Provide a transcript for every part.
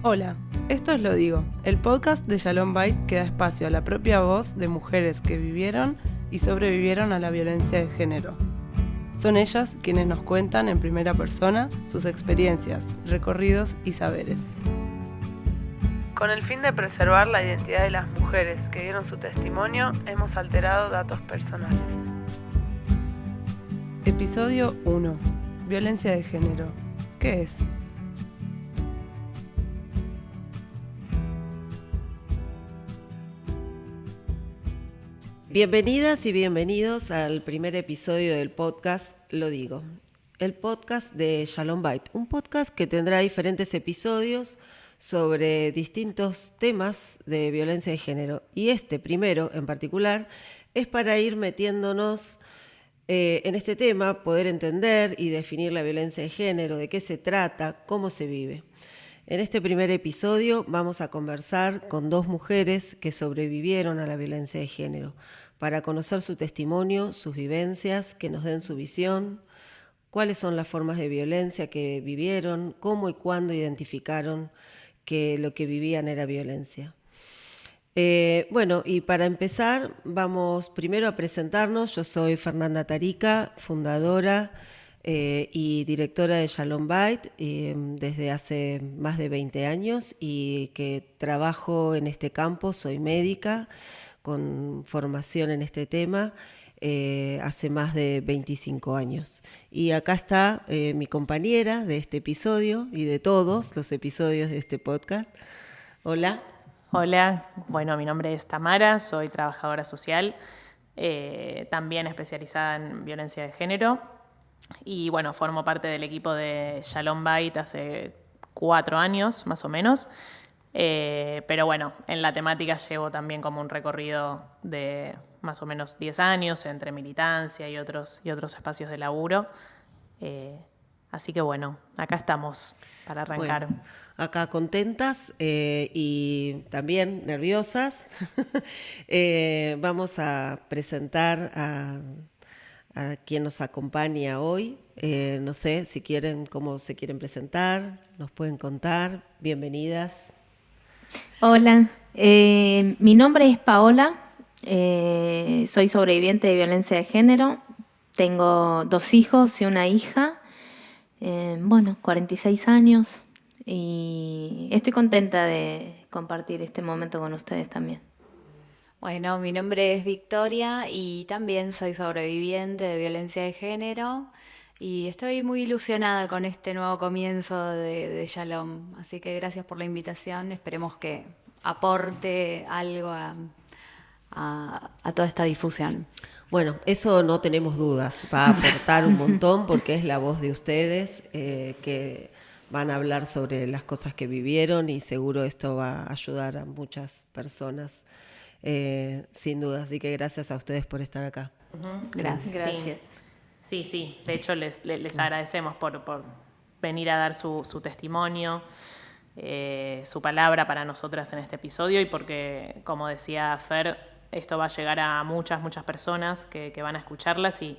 Hola, esto es Lo Digo, el podcast de Shalom Bait que da espacio a la propia voz de mujeres que vivieron y sobrevivieron a la violencia de género. Son ellas quienes nos cuentan en primera persona sus experiencias, recorridos y saberes. Con el fin de preservar la identidad de las mujeres que dieron su testimonio, hemos alterado datos personales. Episodio 1. Violencia de género. ¿Qué es? Bienvenidas y bienvenidos al primer episodio del podcast Lo Digo, el podcast de Shalom Bait, un podcast que tendrá diferentes episodios sobre distintos temas de violencia de género. Y este primero en particular es para ir metiéndonos en este tema, poder entender y definir la violencia de género, de qué se trata, cómo se vive. En este primer episodio vamos a conversar con dos mujeres que sobrevivieron a la violencia de género, para conocer su testimonio, sus vivencias, que nos den su visión, cuáles son las formas de violencia que vivieron, cómo y cuándo identificaron que lo que vivían era violencia. Y para empezar vamos primero a presentarnos. Yo soy Fernanda Tarica, fundadora y directora de Shalom Bait desde hace más de 20 años y que trabajo en este campo, soy médica con formación en este tema hace más de 25 años. Y acá está mi compañera de este episodio y de todos los episodios de este podcast. Hola. Hola, bueno, mi nombre es Tamara, soy trabajadora social, también especializada en violencia de género. Y bueno, formo parte del equipo de Shalom Bait hace 4 años, más o menos. Pero bueno, en la temática llevo también como un recorrido de más o menos 10 años entre militancia y otros espacios de laburo. Así que bueno, acá estamos para arrancar. Bueno, acá contentas y también nerviosas. Vamos a presentar a quien nos acompaña hoy. No sé si quieren, cómo se quieren presentar, nos pueden contar. Bienvenidas. Hola, mi nombre es Paola, soy sobreviviente de violencia de género, tengo 2 hijos y una hija, 46 años y estoy contenta de compartir este momento con ustedes también. Bueno, mi nombre es Victoria y también soy sobreviviente de violencia de género y estoy muy ilusionada con este nuevo comienzo de Shalom. Así que gracias por la invitación, esperemos que aporte algo a toda esta difusión. Bueno, eso no tenemos dudas, va a aportar un montón porque es la voz de ustedes que van a hablar sobre las cosas que vivieron y seguro esto va a ayudar a muchas personas. Sin duda, así que gracias a ustedes por estar acá. Uh-huh. Gracias. Sí, de hecho les agradecemos por venir a dar su testimonio, su palabra para nosotras en este episodio y porque, como decía Fer, esto va a llegar a muchas personas que van a escucharlas y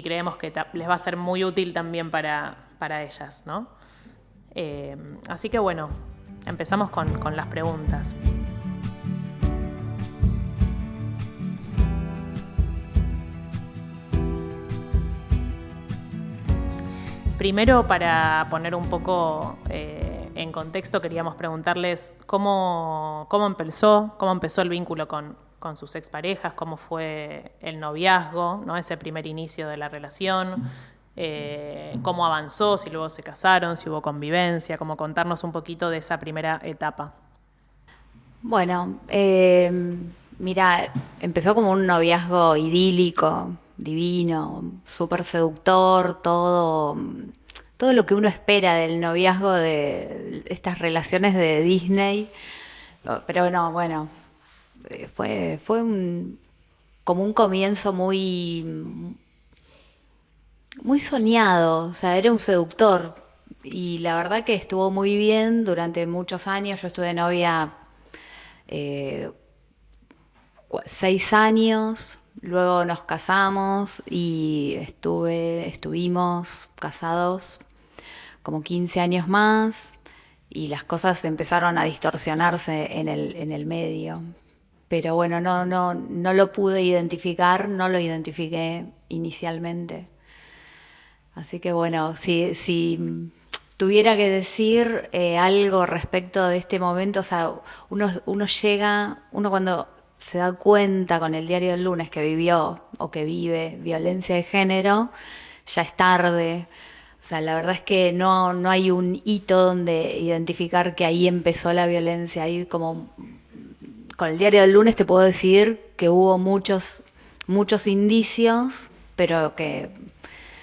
creemos que les va a ser muy útil también para ellas, ¿no? Así que bueno, empezamos con las preguntas. Primero, para poner un poco en contexto, queríamos preguntarles cómo empezó el vínculo con sus exparejas, cómo fue el noviazgo, ¿no? Ese primer inicio de la relación, cómo avanzó, si luego se casaron, si hubo convivencia, como contarnos un poquito de esa primera etapa. Bueno, mira, empezó como un noviazgo idílico, divino, súper seductor, todo lo que uno espera del noviazgo de estas relaciones de Disney. Pero no, bueno, fue como un comienzo muy soñado, o sea, era un seductor. Y la verdad que estuvo muy bien durante muchos años. Yo estuve novia 6 años. Luego nos casamos y estuvimos casados como 15 años más y las cosas empezaron a distorsionarse en el medio. Pero bueno, no lo pude identificar, no lo identifiqué inicialmente. Así que bueno, si tuviera que decir algo respecto de este momento, o sea, uno cuando se da cuenta con el diario del lunes que vivió o que vive violencia de género, ya es tarde. O sea, la verdad es que no hay un hito donde identificar que ahí empezó la violencia. Ahí como con el diario del lunes te puedo decir que hubo muchos indicios, pero que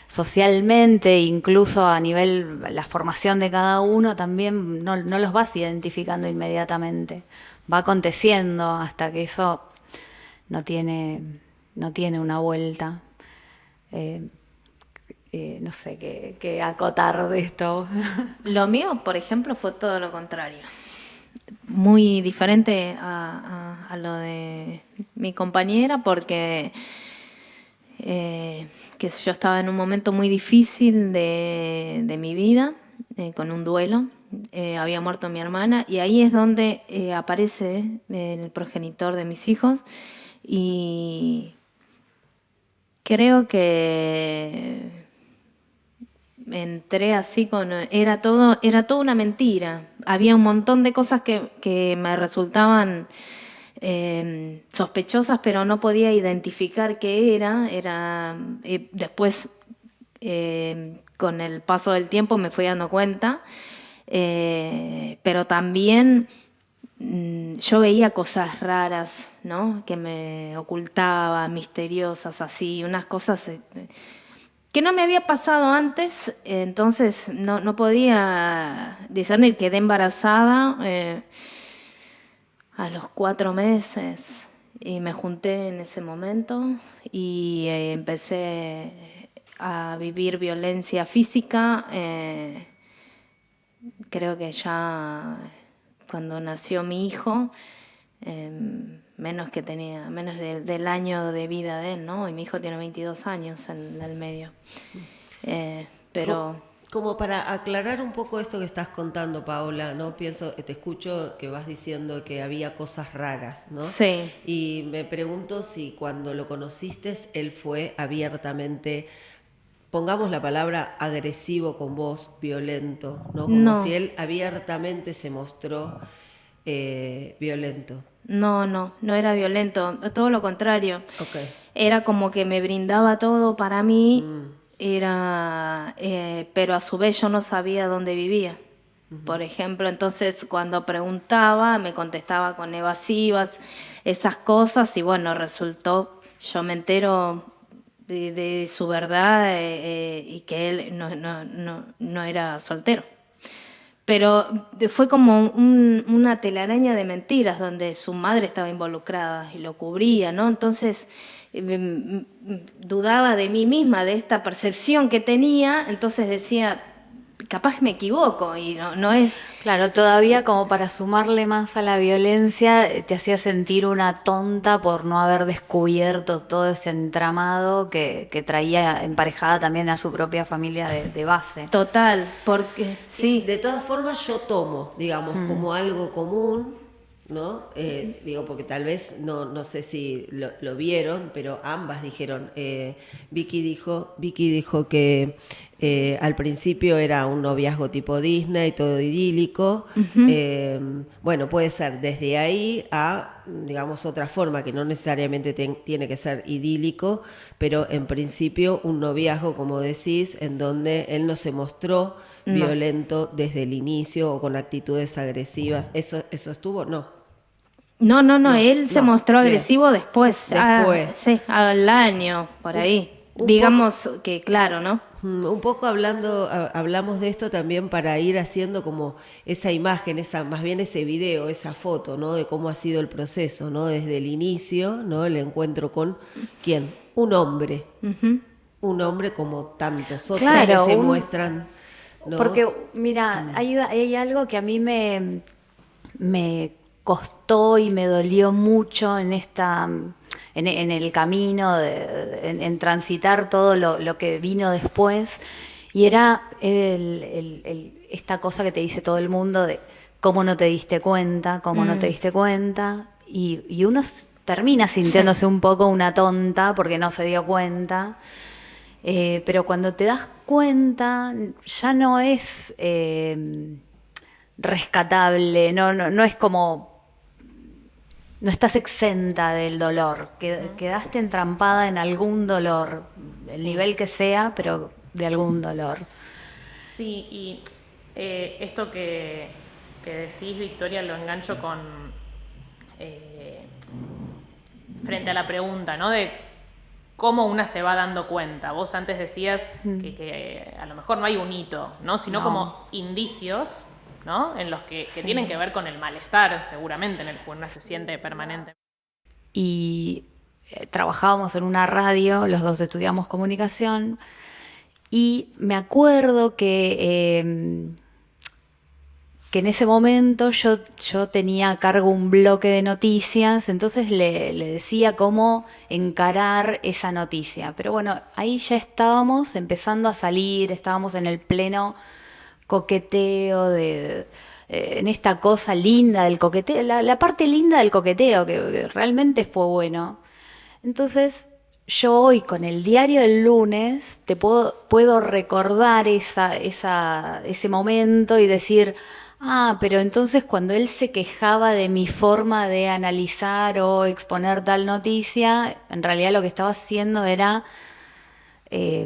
socialmente, incluso a nivel la formación de cada uno, también no los vas identificando inmediatamente. Va aconteciendo hasta que eso no tiene una vuelta. No sé qué acotar de esto. Lo mío, por ejemplo, fue todo lo contrario. Muy diferente a lo de mi compañera, porque que yo estaba en un momento muy difícil de mi vida, con un duelo. Había muerto mi hermana y ahí es donde aparece el progenitor de mis hijos, y creo que entré así era todo una mentira. Había un montón de cosas que me resultaban sospechosas, pero no podía identificar qué era. Después, con el paso del tiempo me fui dando cuenta, pero también yo veía cosas raras, ¿no? Que me ocultaba, misteriosas, así, unas cosas que no me había pasado antes. Entonces no podía discernir. Quedé embarazada a los 4 meses y me junté en ese momento y empecé a vivir violencia física. Creo que ya cuando nació mi hijo, menos del año de vida de él, ¿no? Y mi hijo tiene 22 años en el medio. Pero como para aclarar un poco esto que estás contando, Paola, ¿no? Te escucho que vas diciendo que había cosas raras, ¿no? Sí. Y me pregunto si cuando lo conociste, él fue abiertamente, pongamos la palabra agresivo con vos, violento, ¿no? Como si él abiertamente se mostró violento. No era violento, todo lo contrario. Okay. Era como que me brindaba todo para mí, pero a su vez yo no sabía dónde vivía. Por ejemplo, entonces cuando preguntaba me contestaba con evasivas, esas cosas, y bueno, resultó, yo me entero de su verdad, y que él no era soltero. Pero fue como una telaraña de mentiras donde su madre estaba involucrada y lo cubría, ¿no? Entonces dudaba de mí misma, de esta percepción que tenía. Entonces decía, capaz me equivoco, y no es... Claro, todavía como para sumarle más a la violencia, te hacía sentir una tonta por no haber descubierto todo ese entramado que traía emparejada también a su propia familia de base. Total, porque sí. De todas formas yo tomo, digamos, como algo común, ¿no? Porque tal vez, no sé si lo vieron, pero ambas dijeron, Vicky dijo que al principio era un noviazgo tipo Disney, todo idílico. Bueno, puede ser desde ahí a, digamos, otra forma, que no necesariamente tiene que ser idílico, pero en principio un noviazgo, como decís, en donde él no se mostró violento desde el inicio o con actitudes agresivas. ¿Eso estuvo? No, él se mostró agresivo después. Sí, al año, por ahí. Digamos que claro, ¿no? Un poco hablamos de esto también para ir haciendo como esa imagen, más bien ese video, esa foto, ¿no? De cómo ha sido el proceso, ¿no? Desde el inicio, ¿no? El encuentro con ¿quién? Un hombre. Un hombre como tantos otros que se muestran, ¿no? Porque, mira, hay algo que a mí me costó y me dolió mucho en el camino, en transitar todo lo que vino después, Y era esta cosa que te dice todo el mundo de cómo no te diste cuenta, cómo no te diste cuenta, y uno termina sintiéndose un poco una tonta porque no se dio cuenta, pero cuando te das cuenta ya no es rescatable, no es como... No estás exenta del dolor, quedaste entrampada en algún dolor, el nivel que sea, pero de algún dolor. Sí, y esto que decís, Victoria, lo engancho con frente a la pregunta, ¿no? De cómo una se va dando cuenta. Vos antes decías que a lo mejor no hay un hito, ¿no? Sino como indicios, ¿no? En los que tienen que ver con el malestar, seguramente, en el que una se siente permanente. Y trabajábamos en una radio, los dos estudiamos comunicación, y me acuerdo que en ese momento yo tenía a cargo un bloque de noticias, entonces le decía cómo encarar esa noticia. Pero bueno, ahí ya estábamos empezando a salir, estábamos en el pleno coqueteo, en esta cosa linda del coqueteo, la parte linda del coqueteo, que realmente fue bueno. Entonces, yo hoy con el diario del lunes te puedo recordar ese momento y decir, pero entonces cuando él se quejaba de mi forma de analizar o exponer tal noticia, en realidad lo que estaba haciendo era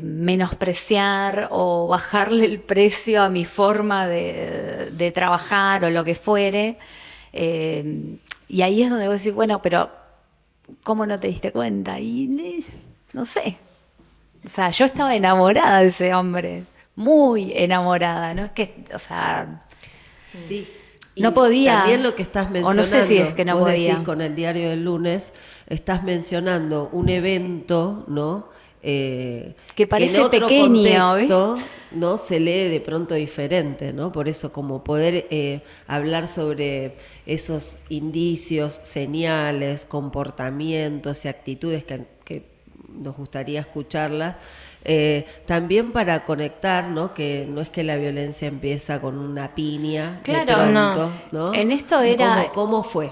menospreciar o bajarle el precio a mi forma de trabajar o lo que fuere. Y ahí es donde vos decís, bueno, pero ¿cómo no te diste cuenta? Y no sé. O sea, yo estaba enamorada de ese hombre, muy enamorada, ¿no? Es que, o sea, sí. No podía. También lo que estás mencionando, o no sé si es que no vos podía. decís con el diario del lunes, estás mencionando un evento, ¿no? Que parece en otro pequeño, contexto, ¿no? Se lee de pronto diferente, ¿no? Por eso, como poder hablar sobre esos indicios, señales, comportamientos y actitudes que nos gustaría escucharlas, también para conectar, ¿no? Que no es que la violencia empieza con una piña, claro, de pronto, ¿no? En esto era... ¿Cómo fue?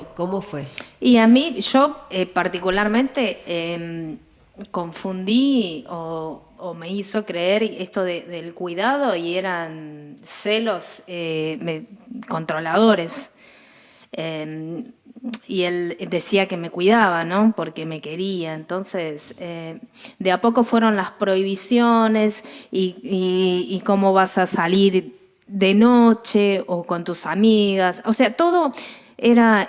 Y a mí, yo particularmente confundí o me hizo creer esto del cuidado y eran celos controladores. Y él decía que me cuidaba, ¿no? Porque me quería. Entonces, de a poco fueron las prohibiciones y cómo vas a salir de noche o con tus amigas. O sea, todo era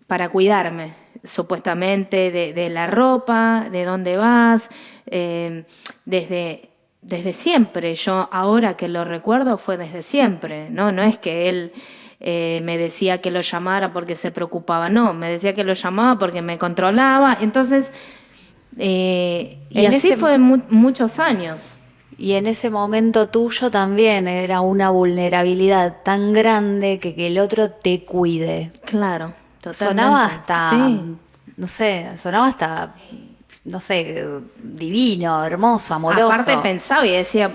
para cuidarme, supuestamente, de la ropa, de dónde vas, desde siempre. Yo ahora que lo recuerdo fue desde siempre, ¿no? No es que él me decía que lo llamara porque se preocupaba, no, me decía que lo llamaba porque me controlaba. Entonces, y así fue muchos años. Y en ese momento tuyo también era una vulnerabilidad tan grande que el otro te cuide. Claro, totalmente. Sonaba hasta, sí. no sé, divino, hermoso, amoroso. Aparte pensaba y decía,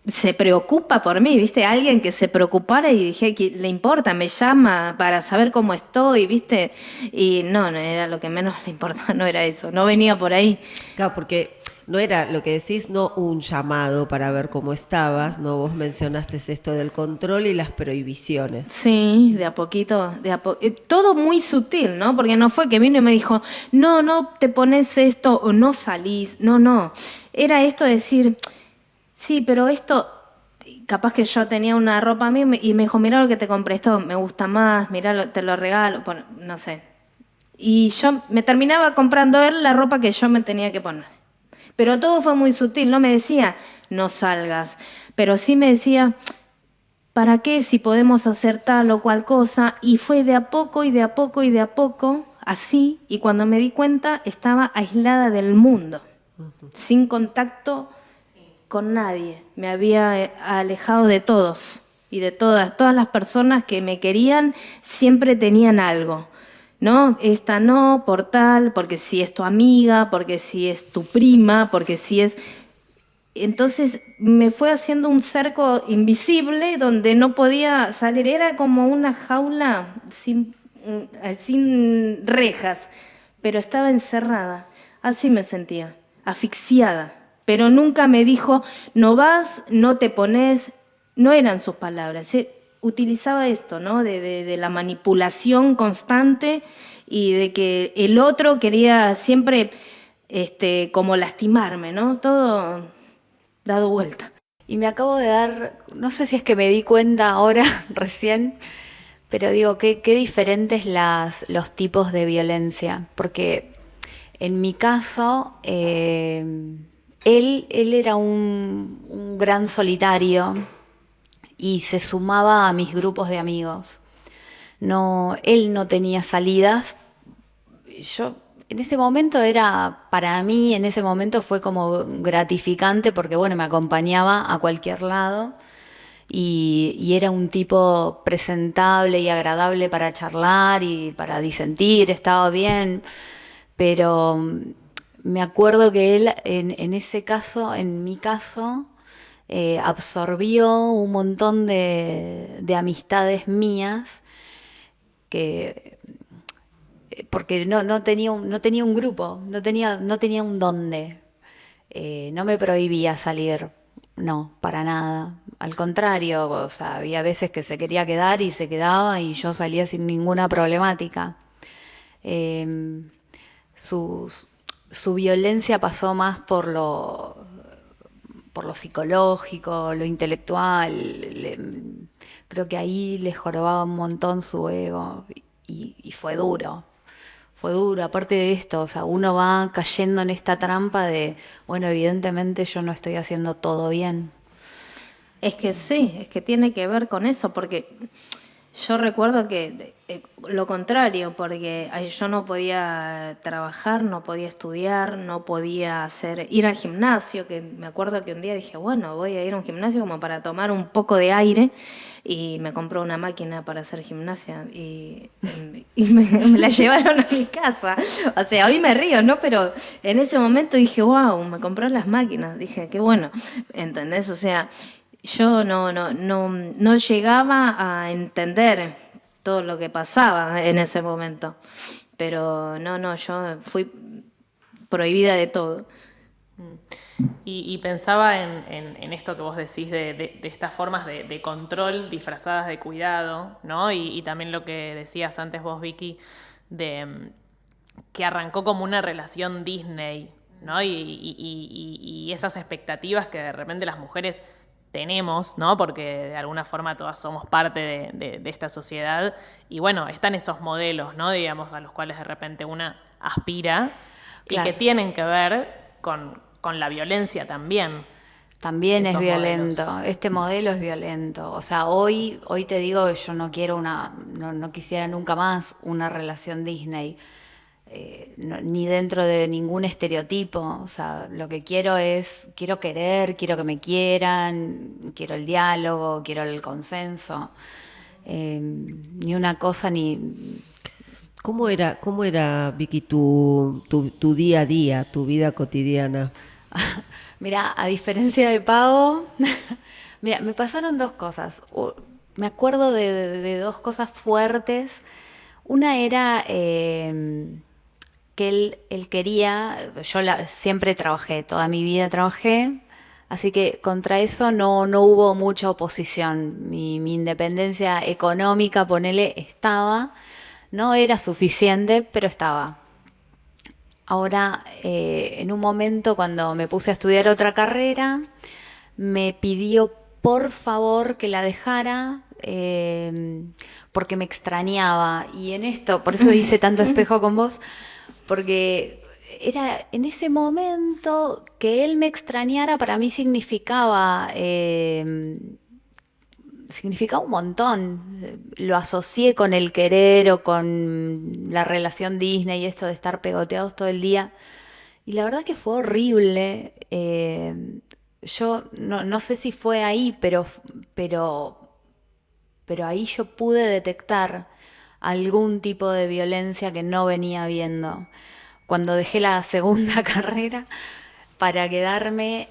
se preocupa por mí, ¿viste? Alguien que se preocupara y dije, que le importa, me llama para saber cómo estoy, ¿viste? Y no era lo que menos le importaba, no era eso, no venía por ahí. Claro, porque no era lo que decís, no un llamado para ver cómo estabas, ¿no? Vos mencionaste esto del control y las prohibiciones. Sí, de a poquito, todo muy sutil, ¿no? Porque no fue que vino y me dijo, no te pones esto o no salís, no. Era esto de decir, sí, pero esto, capaz que yo tenía una ropa a mí y me dijo, mirá lo que te compré, esto me gusta más, mirá, te lo regalo, no sé. Y yo me terminaba comprando él la ropa que yo me tenía que poner. Pero todo fue muy sutil, no me decía, no salgas, pero sí me decía, ¿para qué si podemos hacer tal o cual cosa? Y fue de a poco, así, y cuando me di cuenta estaba aislada del mundo, sin contacto con nadie. Me había alejado de todos y de todas las personas que me querían siempre tenían algo. No, esta no, por tal, porque si es tu amiga, porque si es tu prima, porque si es... entonces me fue haciendo un cerco invisible donde no podía salir. Era como una jaula sin rejas, pero estaba encerrada. Así me sentía, asfixiada. Pero nunca me dijo, no vas, no te pones. No eran sus palabras. Utilizaba esto, ¿no? De la manipulación constante y de que el otro quería siempre como lastimarme, ¿no? Todo dado vuelta. Y me acabo de dar, no sé si es que me di cuenta ahora, recién, pero digo, qué diferentes los tipos de violencia. Porque en mi caso, él era un gran solitario y se sumaba a mis grupos de amigos. No, él no tenía salidas. Yo en ese momento para mí en ese momento fue como gratificante porque bueno, me acompañaba a cualquier lado y era un tipo presentable y agradable para charlar y para disentir, estaba bien, pero me acuerdo que él en ese caso, en mi caso, absorbió un montón de amistades mías que porque no tenía un grupo, no tenía un dónde. No me prohibía salir, no, para nada. Al contrario, o sea, había veces que se quería quedar y se quedaba y yo salía sin ninguna problemática. Eh, su, su violencia pasó más por lo psicológico, lo intelectual. Creo que ahí le jorobaba un montón su ego y fue duro. Fue duro, aparte de esto, o sea, uno va cayendo en esta trampa de, bueno, evidentemente yo no estoy haciendo todo bien. Es que sí, es que tiene que ver con eso, porque yo recuerdo que lo contrario, porque yo no podía trabajar, no podía estudiar, no podía ir al gimnasio, que me acuerdo que un día dije, bueno, voy a ir a un gimnasio como para tomar un poco de aire, y me compró una máquina para hacer gimnasia y me la llevaron a mi casa. O sea, hoy me río, ¿no? Pero en ese momento dije, wow, me compró las máquinas, dije, qué bueno, ¿entendés? O sea, yo no llegaba a entender todo lo que pasaba en ese momento. Pero yo fui prohibida de todo. Y pensaba en esto que vos decís de estas formas de control disfrazadas de cuidado, ¿no? Y también lo que decías antes vos, Vicky, de que arrancó como una relación Disney, ¿no? Y esas expectativas que de repente las mujeres tenemos, ¿no? Porque de alguna forma todas somos parte de esta sociedad. Y bueno, están esos modelos, ¿no? Digamos, a los cuales de repente una aspira, claro, y que tienen que ver con la violencia también. También es violento, modelos. Este modelo es violento. O sea, hoy te digo que yo no quiero no quisiera nunca más una relación Disney. Ni dentro de ningún estereotipo. O sea, lo que quiero querer, quiero que me quieran, quiero el diálogo, quiero el consenso. Ni una cosa ni... ¿Cómo era, Vicky, tu día a día, tu vida cotidiana? Mira, a diferencia de Pau, mira, me pasaron dos cosas. Me acuerdo de dos cosas fuertes. Una era que él quería, siempre trabajé, toda mi vida trabajé, así que contra eso no hubo mucha oposición. Mi independencia económica, ponele, estaba, no era suficiente, pero estaba. Ahora, en un momento cuando me puse a estudiar otra carrera, me pidió por favor que la dejara porque me extrañaba. Y en esto, por eso hice tanto espejo con vos, porque era en ese momento que él me extrañara, para mí significaba un montón. Lo asocié con el querer o con la relación Disney y esto de estar pegoteados todo el día. Y la verdad que fue horrible. Yo no sé si fue ahí, pero ahí yo pude detectar algún tipo de violencia que no venía viendo. Cuando dejé la segunda carrera para quedarme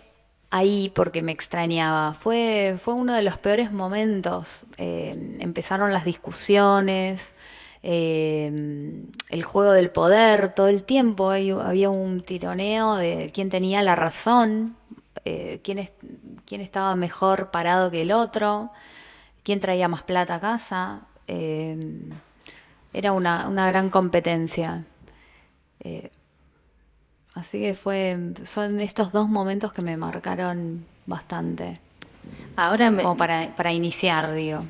ahí porque me extrañaba. Fue uno de los peores momentos. Empezaron las discusiones, el juego del poder todo el tiempo. Había un tironeo de quién tenía la razón, quién estaba mejor parado que el otro, quién traía más plata a casa. Era una gran competencia. Así que son estos dos momentos que me marcaron bastante. Ahora como para iniciar, digo.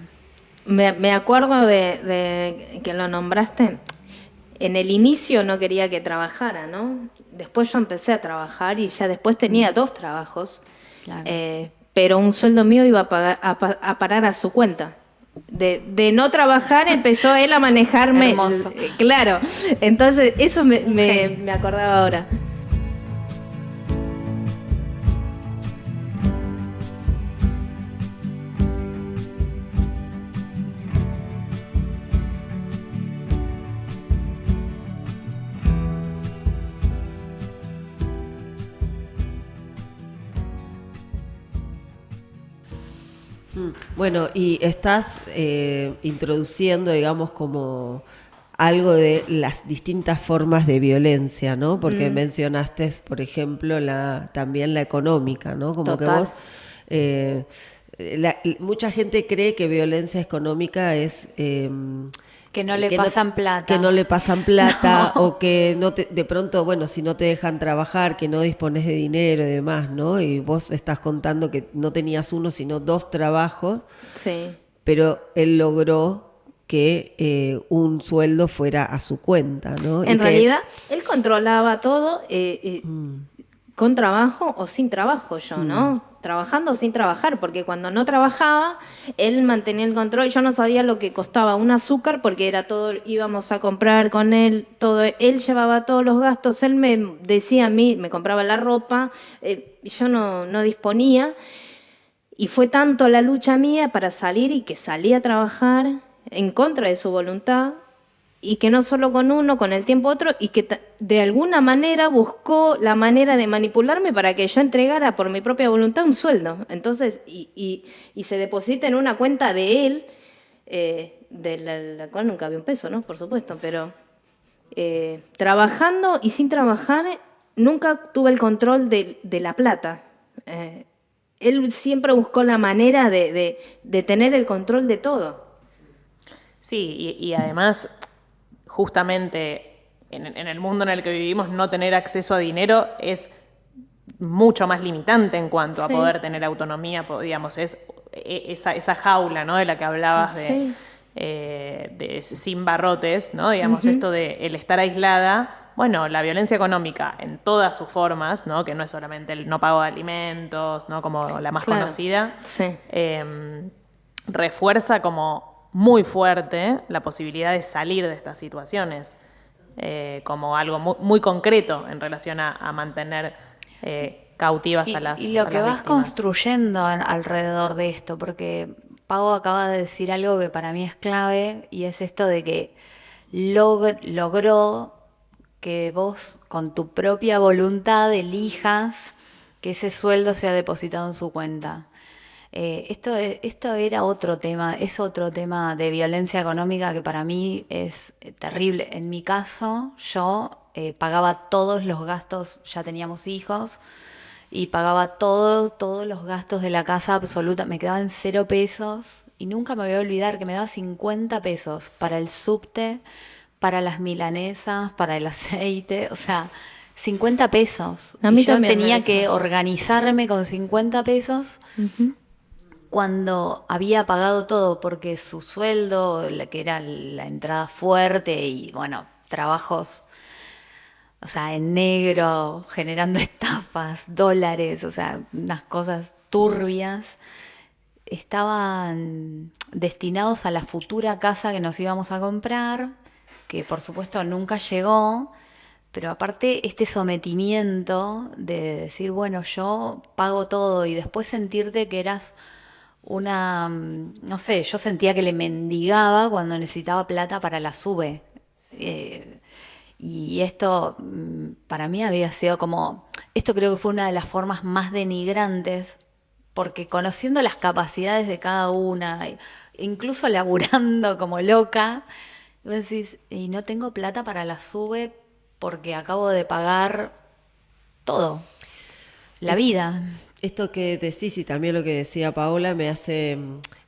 me acuerdo de que lo nombraste. En el inicio no quería que trabajara, ¿no? Después yo empecé a trabajar y ya después tenía 2 trabajos. Claro. Pero un sueldo mío iba a parar a su cuenta. De no trabajar empezó él a manejarme. Hermoso. Claro. Entonces eso me acordaba ahora. Bueno, y estás introduciendo, digamos, como algo de las distintas formas de violencia, ¿no? Porque mencionaste, por ejemplo, también la económica, ¿no? Como Total. que vos... mucha gente cree que violencia económica es... Que no le pasan plata. Que no le pasan plata o que de pronto, bueno, si no te dejan trabajar, que no dispones de dinero y demás, ¿no? Y vos estás contando que no tenías 1, sino 2 trabajos, Sí. pero él logró que un sueldo fuera a su cuenta, ¿no? En realidad, él controlaba todo con trabajo o sin trabajo yo, ¿no? Trabajando o sin trabajar, porque cuando no trabajaba, él mantenía el control. Yo no sabía lo que costaba un azúcar, porque era todo, íbamos a comprar con él, todo, él llevaba todos los gastos, él me decía a mí, me compraba la ropa, yo no disponía, y fue tanto la lucha mía para salir y que salí a trabajar en contra de su voluntad, y que no solo con uno, con el tiempo otro, y que de alguna manera buscó la manera de manipularme para que yo entregara por mi propia voluntad un sueldo. Entonces, y se deposita en una cuenta de él, de la cual nunca había un peso, ¿no? Por supuesto, pero trabajando y sin trabajar, nunca tuve el control de la plata. Él siempre buscó la manera de tener el control de todo. Sí, y además, justamente en el mundo en el que vivimos, no tener acceso a dinero es mucho más limitante en cuanto a poder tener autonomía, digamos, es esa jaula, ¿no? De la que hablabas de sin barrotes, ¿no? Digamos, esto de el estar aislada. Bueno, la violencia económica en todas sus formas, ¿no? Que no es solamente el no pago de alimentos, ¿no? Como la más conocida, refuerza como muy fuerte la posibilidad de salir de estas situaciones, como algo muy concreto en relación a mantener cautivas a las víctimas. Y lo que vas construyendo alrededor de esto, porque Pau acaba de decir algo que para mí es clave, y es esto de que logró que vos con tu propia voluntad elijas que ese sueldo sea depositado en su cuenta. Esto era otro tema, es otro tema de violencia económica que para mí es terrible. En mi caso, yo pagaba todos los gastos, ya teníamos hijos, y pagaba todos los gastos de la casa absoluta. Me quedaban 0 pesos y nunca me voy a olvidar que me daba 50 pesos para el subte, para las milanesas, para el aceite, o sea, 50 pesos. A mí y yo también tenía que organizarme con 50 pesos cuando había pagado todo, porque su sueldo, que era la entrada fuerte y, bueno, trabajos, o sea, en negro, generando estafas, dólares, o sea, unas cosas turbias, estaban destinados a la futura casa que nos íbamos a comprar, que por supuesto nunca llegó. Pero aparte este sometimiento de decir, bueno, yo pago todo, y después sentirte que eras una, no sé, yo sentía que le mendigaba cuando necesitaba plata para la SUBE. Y esto para mí había sido como Esto creo que fue una de las formas más denigrantes, porque conociendo las capacidades de cada una, incluso laburando como loca, vos decís, y no tengo plata para la SUBE porque acabo de pagar todo, la vida. Esto que decís y también lo que decía Paola me hace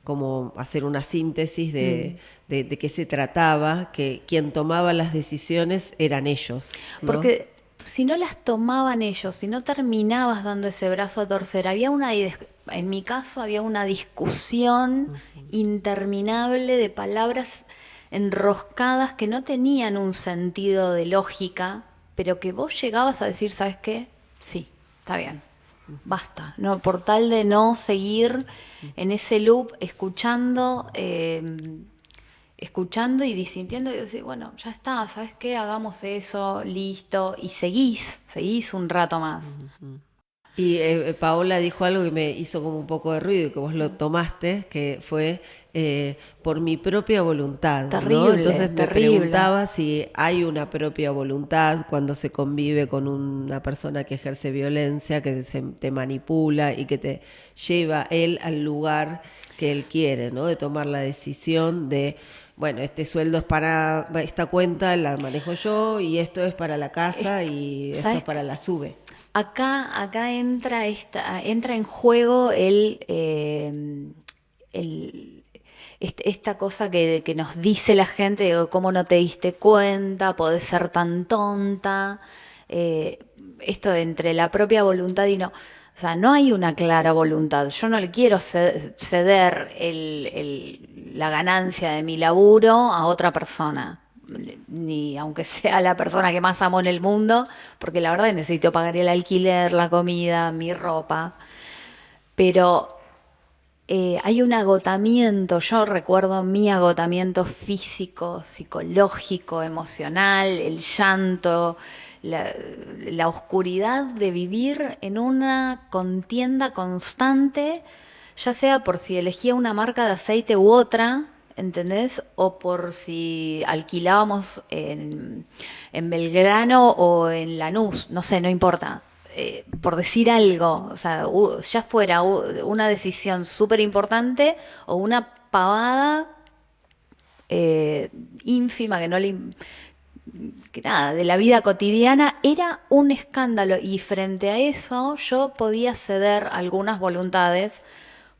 como hacer una síntesis de qué se trataba, que quien tomaba las decisiones eran ellos, ¿no? Porque si no las tomaban ellos, si no terminabas dando ese brazo a torcer, en mi caso había una discusión interminable de palabras enroscadas que no tenían un sentido de lógica, pero que vos llegabas a decir, ¿sabes qué? Sí, está bien. Basta, no, por tal de no seguir en ese loop escuchando y disintiendo y decir, bueno, ya está, ¿sabes qué? Hagamos eso, listo, y seguís un rato más. Y Paola dijo algo que me hizo como un poco de ruido y que vos lo tomaste, que fue por mi propia voluntad, ¿no? Terrible, Entonces me terrible. preguntaba si hay una propia voluntad cuando se convive con una persona que ejerce violencia, que te manipula y que te lleva él al lugar que él quiere, ¿no? De tomar la decisión de, bueno, este sueldo es para esta cuenta, la manejo yo, y esto es para la casa y esto es para la SUBE. Acá entra en juego esta cosa que nos dice la gente, de cómo no te diste cuenta, podés ser tan tonta, esto de entre la propia voluntad y no. O sea, no hay una clara voluntad. Yo no le quiero ceder la ganancia de mi laburo a otra persona, ni aunque sea la persona que más amo en el mundo, porque la verdad necesito pagar el alquiler, la comida, mi ropa. Pero hay un agotamiento, yo recuerdo mi agotamiento físico, psicológico, emocional, el llanto, la oscuridad de vivir en una contienda constante, ya sea por si elegía una marca de aceite u otra, ¿entendés? O por si alquilábamos en Belgrano o en Lanús, no sé, no importa. Por decir algo, o sea, ya fuera una decisión súper importante o una pavada ínfima que nada, de la vida cotidiana, era un escándalo, y frente a eso yo podía ceder algunas voluntades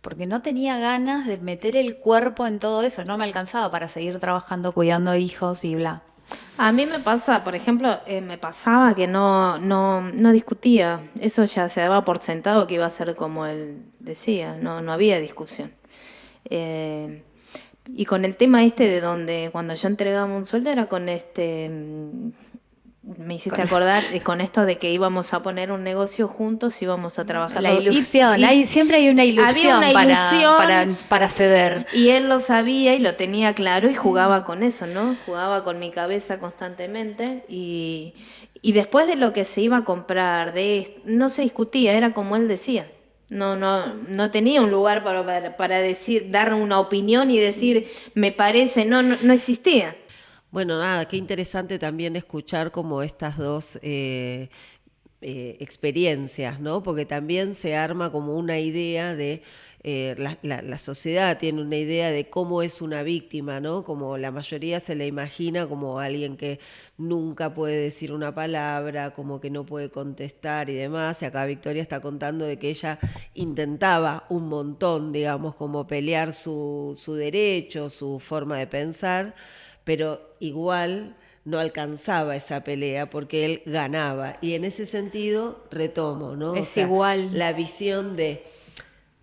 porque no tenía ganas de meter el cuerpo en todo eso, no me alcanzaba para seguir trabajando, cuidando hijos y bla. A mí me pasa, por ejemplo, me pasaba que no discutía. Eso ya se daba por sentado que iba a ser como él decía, no había discusión. Y con el tema de donde cuando yo entregaba un sueldo era con me hiciste acordar con esto de que íbamos a poner un negocio juntos, íbamos a trabajar. La ilusión, siempre hay una ilusión, para ceder. Y él lo sabía y lo tenía claro y jugaba con eso, ¿no? Jugaba con mi cabeza constantemente y después de lo que se iba a comprar, no se discutía, era como él decía. No tenía un lugar para decir, dar una opinión y decir, me parece, no existía. Bueno, nada, qué interesante también escuchar como estas dos experiencias, ¿no? Porque también se arma como una idea de, la sociedad tiene una idea de cómo es una víctima, ¿no? Como la mayoría se la imagina como alguien que nunca puede decir una palabra, como que no puede contestar y demás. Y acá Victoria está contando de que ella intentaba un montón, digamos, como pelear su derecho, su forma de pensar, pero igual no alcanzaba esa pelea porque él ganaba. Y en ese sentido retomo, ¿no? Es igual. La visión de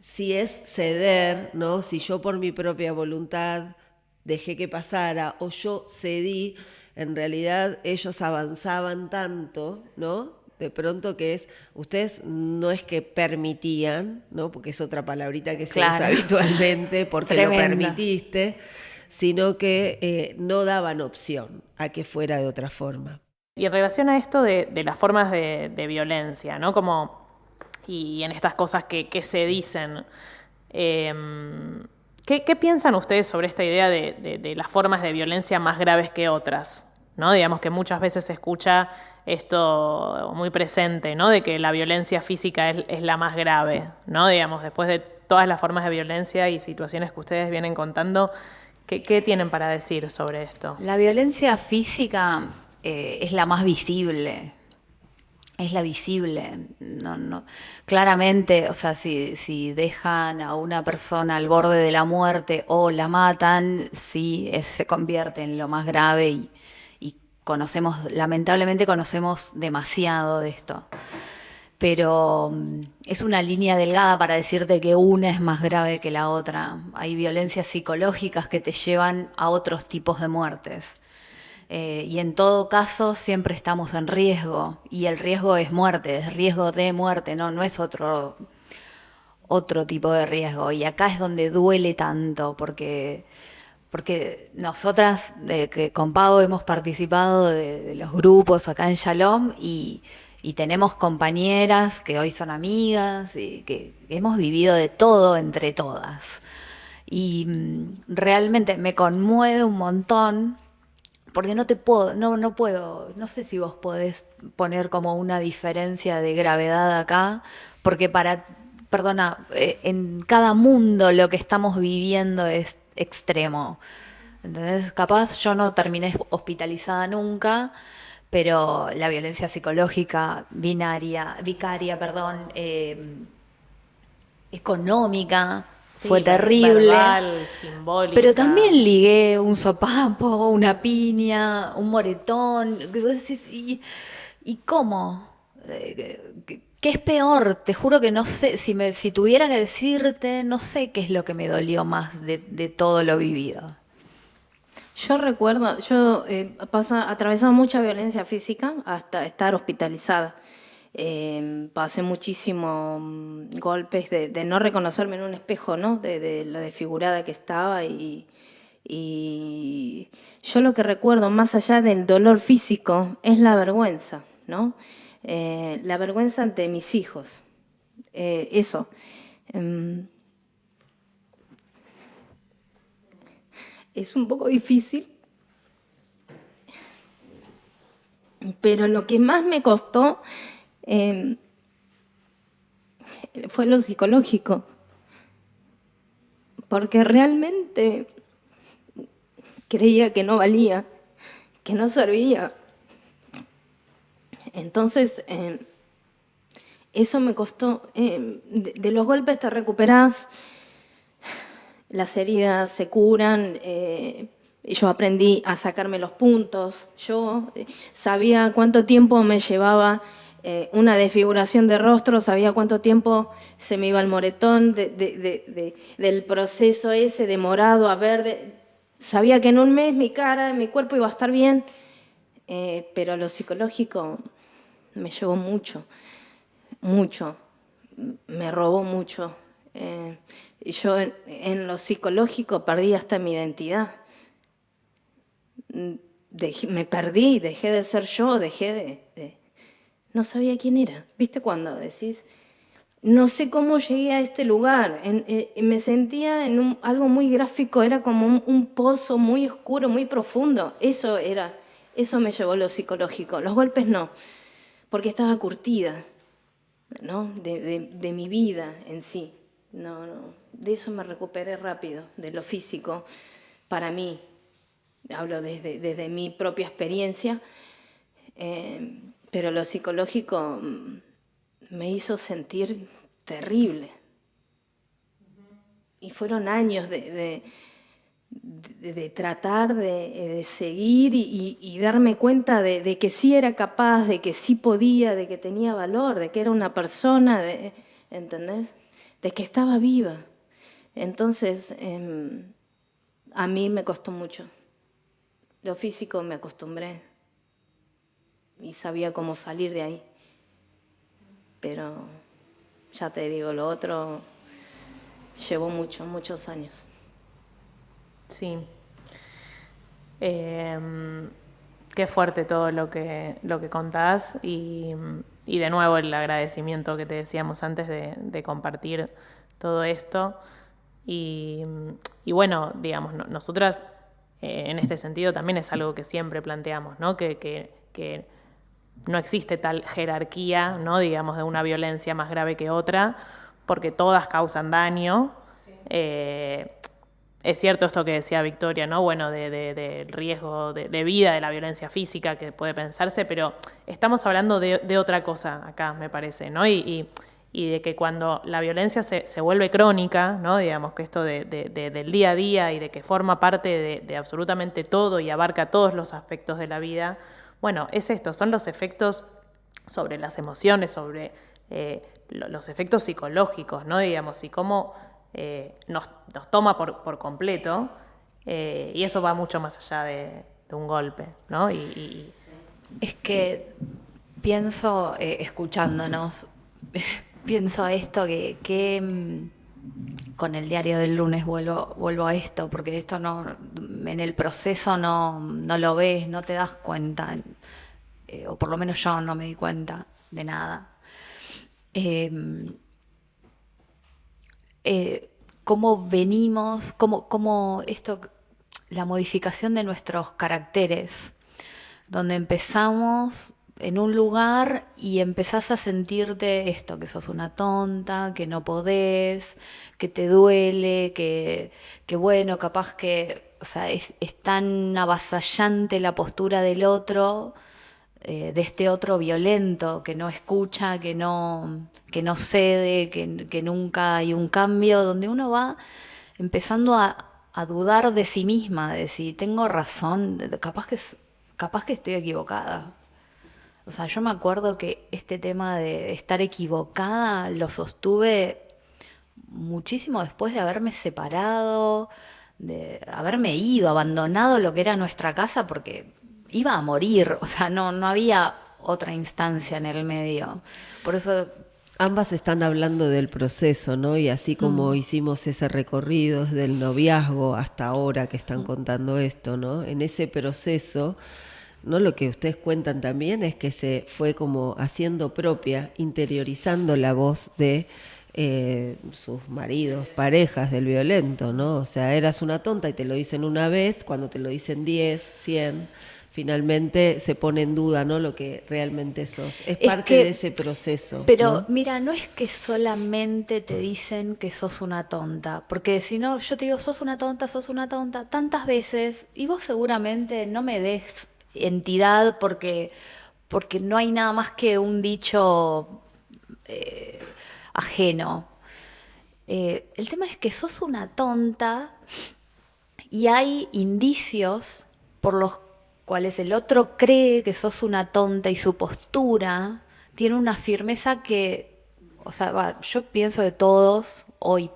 si es ceder, ¿no? Si yo por mi propia voluntad dejé que pasara o yo cedí, en realidad ellos avanzaban tanto, ¿no? De pronto que ustedes no es que permitían, ¿no? Porque es otra palabrita que se usa habitualmente, porque lo permitiste, sino que no daban opción a que fuera de otra forma. Y en relación a esto de las formas de violencia, ¿no? Y en estas cosas que se dicen, ¿qué piensan ustedes sobre esta idea de las formas de violencia más graves que otras? ¿no? Digamos que muchas veces se escucha esto muy presente, ¿no? De que la violencia física es la más grave, ¿no? Digamos, después de todas las formas de violencia y situaciones que ustedes vienen contando, ¿qué tienen para decir sobre esto? La violencia física es la más visible. Es la visible. No. Claramente, o sea, si dejan a una persona al borde de la muerte o la matan, sí, se convierte en lo más grave y lamentablemente conocemos demasiado de esto. Pero es una línea delgada para decirte que una es más grave que la otra. Hay violencias psicológicas que te llevan a otros tipos de muertes. Y en todo caso siempre estamos en riesgo, y el riesgo es muerte, es riesgo de muerte, no es otro tipo de riesgo. Y acá es donde duele tanto, porque nosotras que con Pau hemos participado de los grupos acá en Shalom, y tenemos compañeras que hoy son amigas y que hemos vivido de todo entre todas. Y realmente me conmueve un montón, porque no puedo, no sé si vos podés poner como una diferencia de gravedad acá, porque en cada mundo lo que estamos viviendo es extremo. ¿Entendés? Capaz yo no terminé hospitalizada nunca, pero la violencia psicológica, vicaria, económica, Sí, fue terrible. verbal, simbólica. Pero también ligué un sopapo, una piña, un moretón. Que vos decís, ¿y cómo? ¿Qué es peor? Te juro que no sé, si tuviera que decirte, no sé qué es lo que me dolió más de todo lo vivido. Yo recuerdo, atravesaba mucha violencia física hasta estar hospitalizada. Pasé muchísimos golpes de no reconocerme en un espejo, ¿no? De lo desfigurada que estaba, y yo lo que recuerdo, más allá del dolor físico, es la vergüenza, ¿no? La vergüenza ante mis hijos. Eso. Es un poco difícil, pero lo que más me costó fue lo psicológico, porque realmente creía que no valía, que no servía. Entonces, eso me costó. De los golpes te recuperás, las heridas se curan. Yo aprendí a sacarme los puntos. Yo sabía cuánto tiempo me llevaba una desfiguración de rostro, sabía cuánto tiempo se me iba el moretón del proceso ese de morado a verde. Sabía que en un mes mi cara, mi cuerpo iba a estar bien, pero lo psicológico me llevó mucho, me robó mucho. Yo en lo psicológico perdí hasta mi identidad. Me perdí, dejé de ser yo, no sabía quién era. ¿Viste cuando decís, no sé cómo llegué a este lugar? Me sentía en algo muy gráfico, era como un pozo muy oscuro, muy profundo. Eso me llevó lo psicológico. Los golpes no, porque estaba curtida, ¿no? De mi vida en sí. No, de eso me recuperé rápido, de lo físico. Para mí, hablo desde mi propia experiencia, pero lo psicológico me hizo sentir terrible. Y fueron años de tratar de seguir y darme cuenta de que sí era capaz, de que sí podía, de que tenía valor, de que era una persona, ¿entendés? De que estaba viva. Entonces, a mí me costó mucho. Lo físico me acostumbré y sabía cómo salir de ahí. Pero, ya te digo, lo otro llevó muchos años. Sí. Qué fuerte todo lo que contás, y de nuevo el agradecimiento que te decíamos antes de compartir todo esto. Y bueno, digamos, nosotras En este sentido también es algo que siempre planteamos, ¿no? Que no existe tal jerarquía, ¿no? Digamos, de una violencia más grave que otra, porque todas causan daño. Es cierto esto que decía Victoria, ¿no? Bueno, del riesgo de vida, de la violencia física que puede pensarse, pero estamos hablando de otra cosa acá, me parece, ¿no? Y de que cuando la violencia se vuelve crónica, ¿no? Digamos que esto del día a día y de que forma parte de absolutamente todo y abarca todos los aspectos de la vida, bueno, es esto, son los efectos sobre las emociones, sobre los efectos psicológicos, ¿no? Digamos, y cómo nos toma por completo, y eso va mucho más allá de un golpe, ¿no? Es que pienso, escuchándonos, pienso esto que con el diario del lunes vuelvo a esto, porque esto no, en el proceso no lo ves, no te das cuenta, o por lo menos yo no me di cuenta de nada. Cómo venimos, cómo esto, la modificación de nuestros caracteres, donde empezamos en un lugar y empezás a sentirte esto, que sos una tonta, que no podés, que te duele, que bueno, capaz que, o sea, es tan avasallante la postura del otro, de este otro violento, que no escucha, que no cede, que nunca hay un cambio, donde uno va empezando a dudar de sí misma, de si tengo razón, capaz que estoy equivocada. O sea, yo me acuerdo que este tema de estar equivocada lo sostuve muchísimo después de haberme separado, de haberme ido, abandonado lo que era nuestra casa porque iba a morir. O sea, no había otra instancia en el medio. Por eso... Ambas están hablando del proceso, ¿no? Y así como hicimos ese recorrido desde el noviazgo hasta ahora que están contando esto, ¿no? En ese proceso, ¿no? Lo que ustedes cuentan también es que se fue como haciendo propia, interiorizando la voz de sus maridos, parejas del violento, ¿no? O sea, eras una tonta y te lo dicen una vez, cuando te lo dicen 10, 100, finalmente se pone en duda, ¿no? Lo que realmente sos. Es parte de ese proceso. Pero ¿no? mira, no es que solamente te dicen que sos una tonta, porque si no, yo te digo, sos una tonta, tantas veces, y vos seguramente no me des entidad porque no hay nada más que un dicho ajeno. El tema es que sos una tonta y hay indicios por los cuales el otro cree que sos una tonta y su postura tiene una firmeza que, o sea, yo pienso de todos, hoy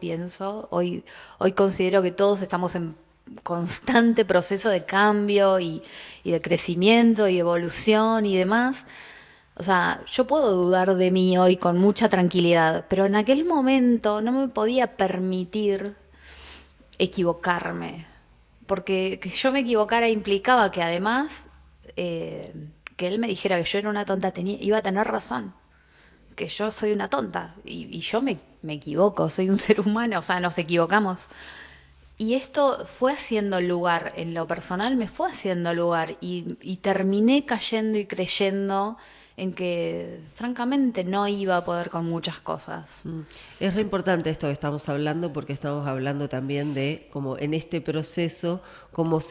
considero que todos estamos en constante proceso de cambio y de crecimiento y evolución y demás. O sea, yo puedo dudar de mí hoy con mucha tranquilidad, pero en aquel momento no me podía permitir equivocarme, porque que yo me equivocara implicaba que además que él me dijera que yo era una tonta, iba a tener razón, que yo soy una tonta y yo me equivoco, soy un ser humano, o sea, nos equivocamos. Y esto fue haciendo lugar, en lo personal me fue haciendo lugar y terminé cayendo y creyendo en que francamente no iba a poder con muchas cosas. Es re importante esto que estamos hablando, porque estamos hablando también de cómo en este proceso, cómo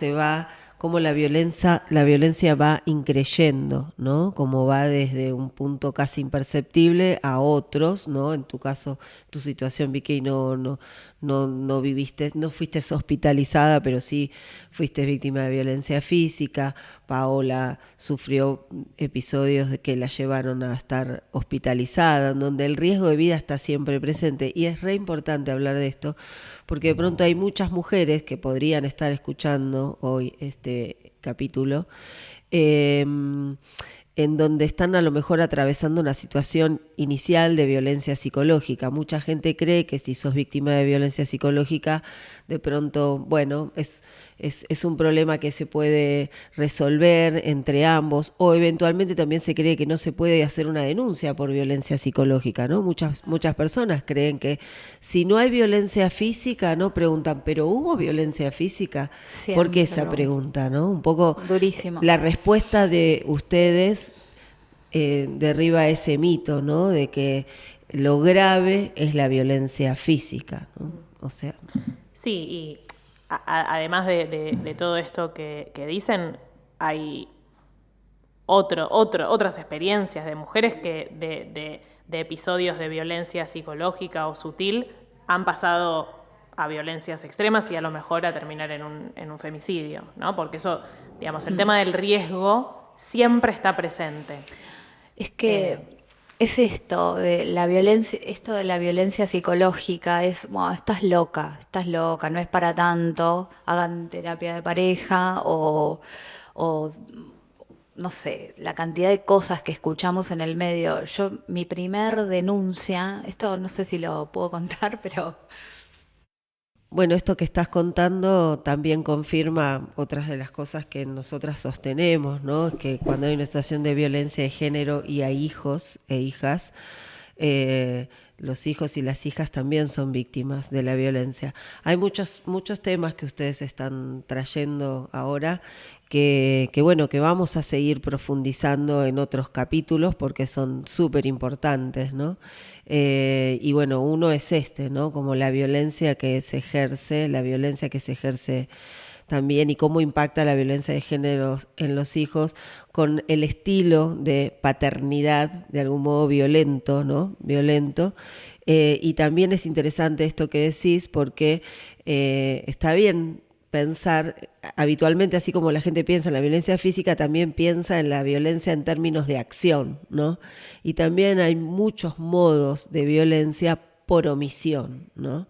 la violencia va increyendo, ¿no? Cómo va desde un punto casi imperceptible a otros, ¿no? En tu caso, tu situación, Vicky, no viviste, no fuiste hospitalizada, pero sí fuiste víctima de violencia física. Paola sufrió episodios de que la llevaron a estar hospitalizada, en donde el riesgo de vida está siempre presente. Y es re importante hablar de esto, porque de pronto hay muchas mujeres que podrían estar escuchando hoy este capítulo, en donde están a lo mejor atravesando una situación inicial de violencia psicológica. Mucha gente cree que si sos víctima de violencia psicológica, de pronto, bueno, es un problema que se puede resolver entre ambos, o eventualmente también se cree que no se puede hacer una denuncia por violencia psicológica, ¿no? Muchas personas creen que si no hay violencia física, no preguntan, ¿pero hubo violencia física? ¿Por qué esa pregunta, no? Un poco durísimo. La respuesta de ustedes derriba ese mito, ¿no? De que lo grave es la violencia física, ¿no? O sea. Sí, y además de todo esto que dicen, hay otras experiencias de mujeres que de episodios de violencia psicológica o sutil han pasado a violencias extremas y a lo mejor a terminar en un femicidio, ¿no? Porque eso, digamos, el tema del riesgo siempre está presente. Es que es esto de la violencia psicológica, bueno, estás loca, no es para tanto, hagan terapia de pareja o no sé, la cantidad de cosas que escuchamos en el medio. Mi primer denuncia, esto no sé si lo puedo contar, pero... Bueno, esto que estás contando también confirma otras de las cosas que nosotras sostenemos, ¿no? Que cuando hay una situación de violencia de género y hay hijos e hijas, los hijos y las hijas también son víctimas de la violencia. Hay muchos temas que ustedes están trayendo ahora que vamos a seguir profundizando en otros capítulos porque son súper importantes, ¿no? Y bueno, uno es ¿no? Como la violencia que se ejerce también y cómo impacta la violencia de género en los hijos con el estilo de paternidad de algún modo violento, ¿no? Violento. Y también es interesante esto que decís porque está bien pensar, habitualmente así como la gente piensa en la violencia física, también piensa en la violencia en términos de acción, ¿no? Y también hay muchos modos de violencia por omisión, ¿no?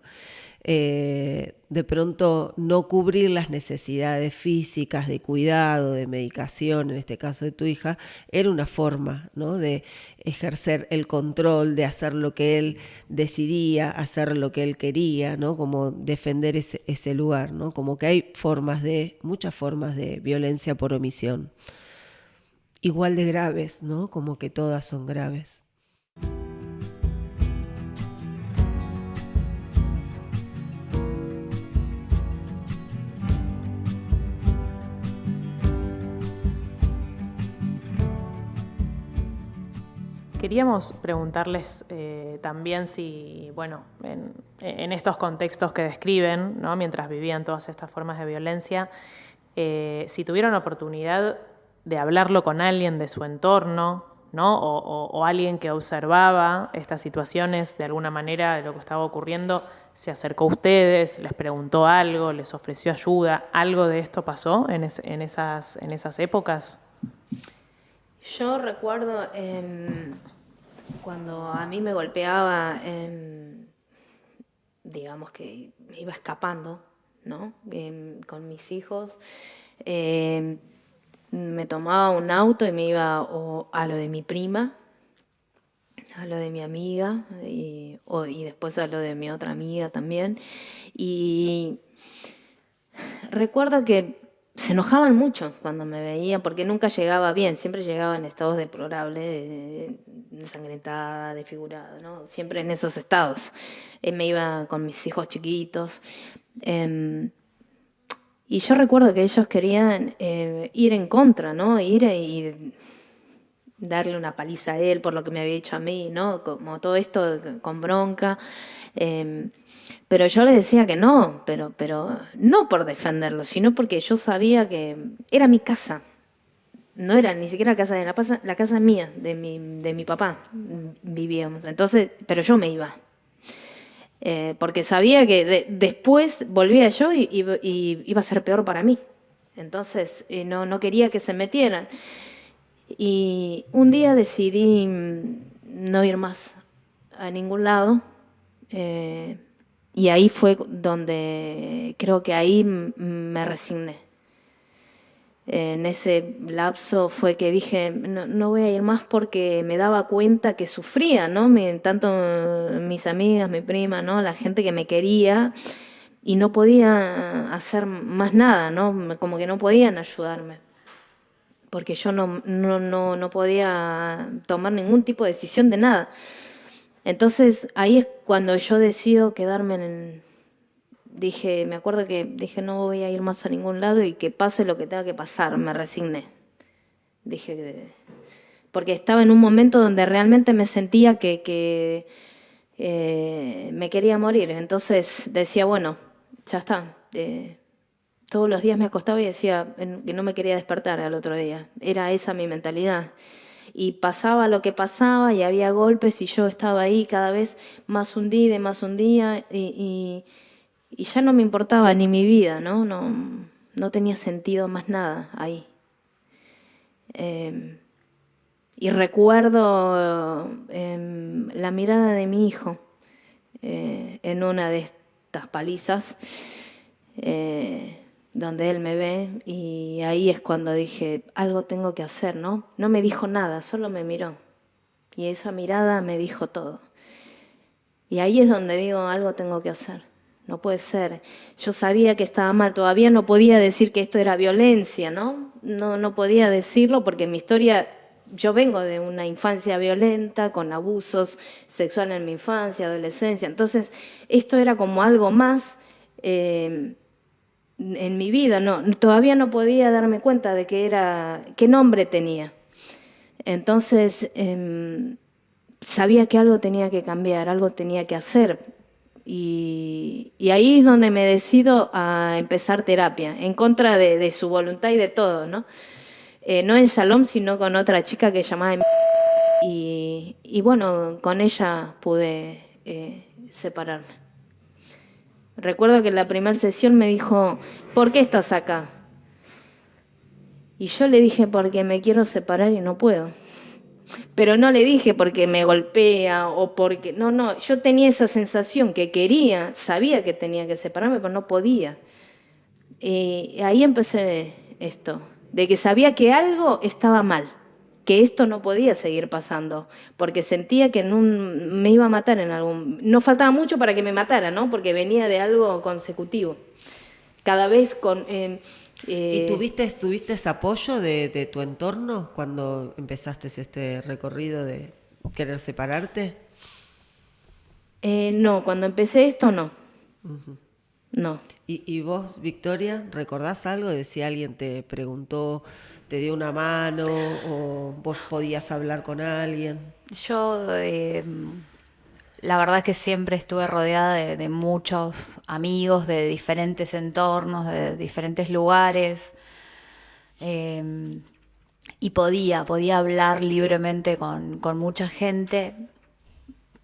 De pronto no cubrir las necesidades físicas de cuidado, de medicación, en este caso de tu hija, era una forma, ¿no? De ejercer el control, de hacer lo que él decidía, hacer lo que él quería, ¿no? Como defender ese lugar, ¿no? Como que hay muchas formas de violencia por omisión, igual de graves, ¿no? Como que todas son graves. Queríamos preguntarles también si, bueno, en estos contextos que describen, ¿no? Mientras vivían todas estas formas de violencia, si tuvieron oportunidad de hablarlo con alguien de su entorno, ¿no? O alguien que observaba estas situaciones de alguna manera de lo que estaba ocurriendo, se acercó a ustedes, les preguntó algo, les ofreció ayuda. ¿Algo de esto pasó en esas épocas? Yo recuerdo cuando a mí me golpeaba, digamos que me iba escapando, ¿no? Con mis hijos, me tomaba un auto y me iba a lo de mi prima, a lo de mi amiga y después a lo de mi otra amiga también. Y recuerdo que se enojaban mucho cuando me veían porque nunca llegaba bien, siempre llegaba en estados deplorables, ensangrentada, desfigurada, ¿no? Siempre en esos estados. Me iba con mis hijos chiquitos. Y yo recuerdo que ellos querían ir en contra, ¿no? Ir y darle una paliza a él por lo que me había hecho a mí, ¿no? Como todo esto con bronca. Pero yo les decía que no, pero no por defenderlo, sino porque yo sabía que era mi casa. No era ni siquiera la casa mía, de mi papá, vivíamos. Entonces, pero yo me iba. Porque sabía que después volvía yo y iba a ser peor para mí. Entonces, no quería que se metieran. Y un día decidí no ir más a ningún lado. Y ahí fue donde creo que ahí me resigné. En ese lapso fue que dije, no voy a ir más porque me daba cuenta que sufría, ¿no? Tanto mis amigas, mi prima, ¿no? La gente que me quería y no podía hacer más nada, ¿no? Como que no podían ayudarme. Porque yo no podía tomar ningún tipo de decisión de nada. Entonces ahí es cuando yo decido quedarme me acuerdo que dije no voy a ir más a ningún lado y que pase lo que tenga que pasar, me resigné. Porque estaba en un momento donde realmente me sentía que me quería morir. Entonces decía, bueno, ya está. Todos los días me acostaba y decía que no me quería despertar al otro día. Era esa mi mentalidad. Y pasaba lo que pasaba y había golpes y yo estaba ahí cada vez más hundida y más hundida y ya no me importaba ni mi vida, ¿no? No tenía sentido más nada ahí. Y recuerdo la mirada de mi hijo en una de estas palizas donde él me ve y ahí es cuando dije, algo tengo que hacer, ¿no? No me dijo nada, solo me miró. Y esa mirada me dijo todo. Y ahí es donde digo, algo tengo que hacer. No puede ser. Yo sabía que estaba mal, todavía no podía decir que esto era violencia, ¿no? No podía decirlo porque mi historia, yo vengo de una infancia violenta, con abusos sexuales en mi infancia, adolescencia. Entonces, esto era como algo más en mi vida. Todavía no podía darme cuenta de qué nombre tenía. Entonces, sabía que algo tenía que cambiar, algo tenía que hacer. Y ahí es donde me decido a empezar terapia, en contra de su voluntad y de todo, ¿no? No en Shalom, sino con otra chica que llamaba y bueno, con ella pude separarme. Recuerdo que en la primera sesión me dijo, ¿por qué estás acá? Y yo le dije, porque me quiero separar y no puedo. Pero no le dije porque me golpea o porque... No, yo tenía esa sensación que quería, sabía que tenía que separarme, pero no podía. Y ahí empecé esto, de que sabía que algo estaba mal, que esto no podía seguir pasando, porque sentía que me iba a matar en algún... No faltaba mucho para que me matara, ¿no? Porque venía de algo consecutivo. Cada vez con... ¿Y tuviste ese apoyo de tu entorno cuando empezaste este recorrido de querer separarte? No, cuando empecé esto no. Uh-huh. No. ¿Y vos, Victoria, recordás algo de si alguien te preguntó, te dio una mano o vos podías hablar con alguien? Yo, la verdad es que siempre estuve rodeada de muchos amigos de diferentes entornos, de diferentes lugares, y podía hablar libremente con mucha gente.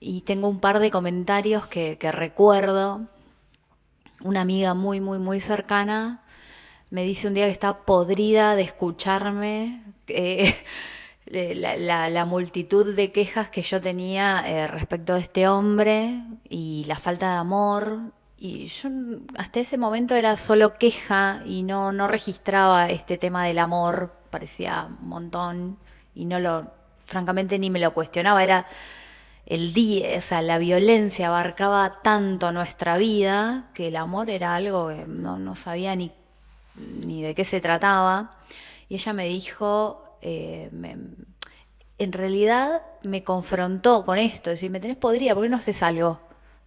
Y tengo un par de comentarios que recuerdo. Una amiga muy, muy, muy cercana me dice un día que está podrida de escucharme la multitud de quejas que yo tenía respecto de este hombre y la falta de amor. Y yo hasta ese momento era solo queja y no registraba este tema del amor, parecía un montón y francamente ni me lo cuestionaba, era el día, o sea, la violencia abarcaba tanto nuestra vida que el amor era algo que no sabía ni de qué se trataba. Y ella me dijo, en realidad me confrontó con esto, es decir, me tenés podrida, ¿por qué no haces algo?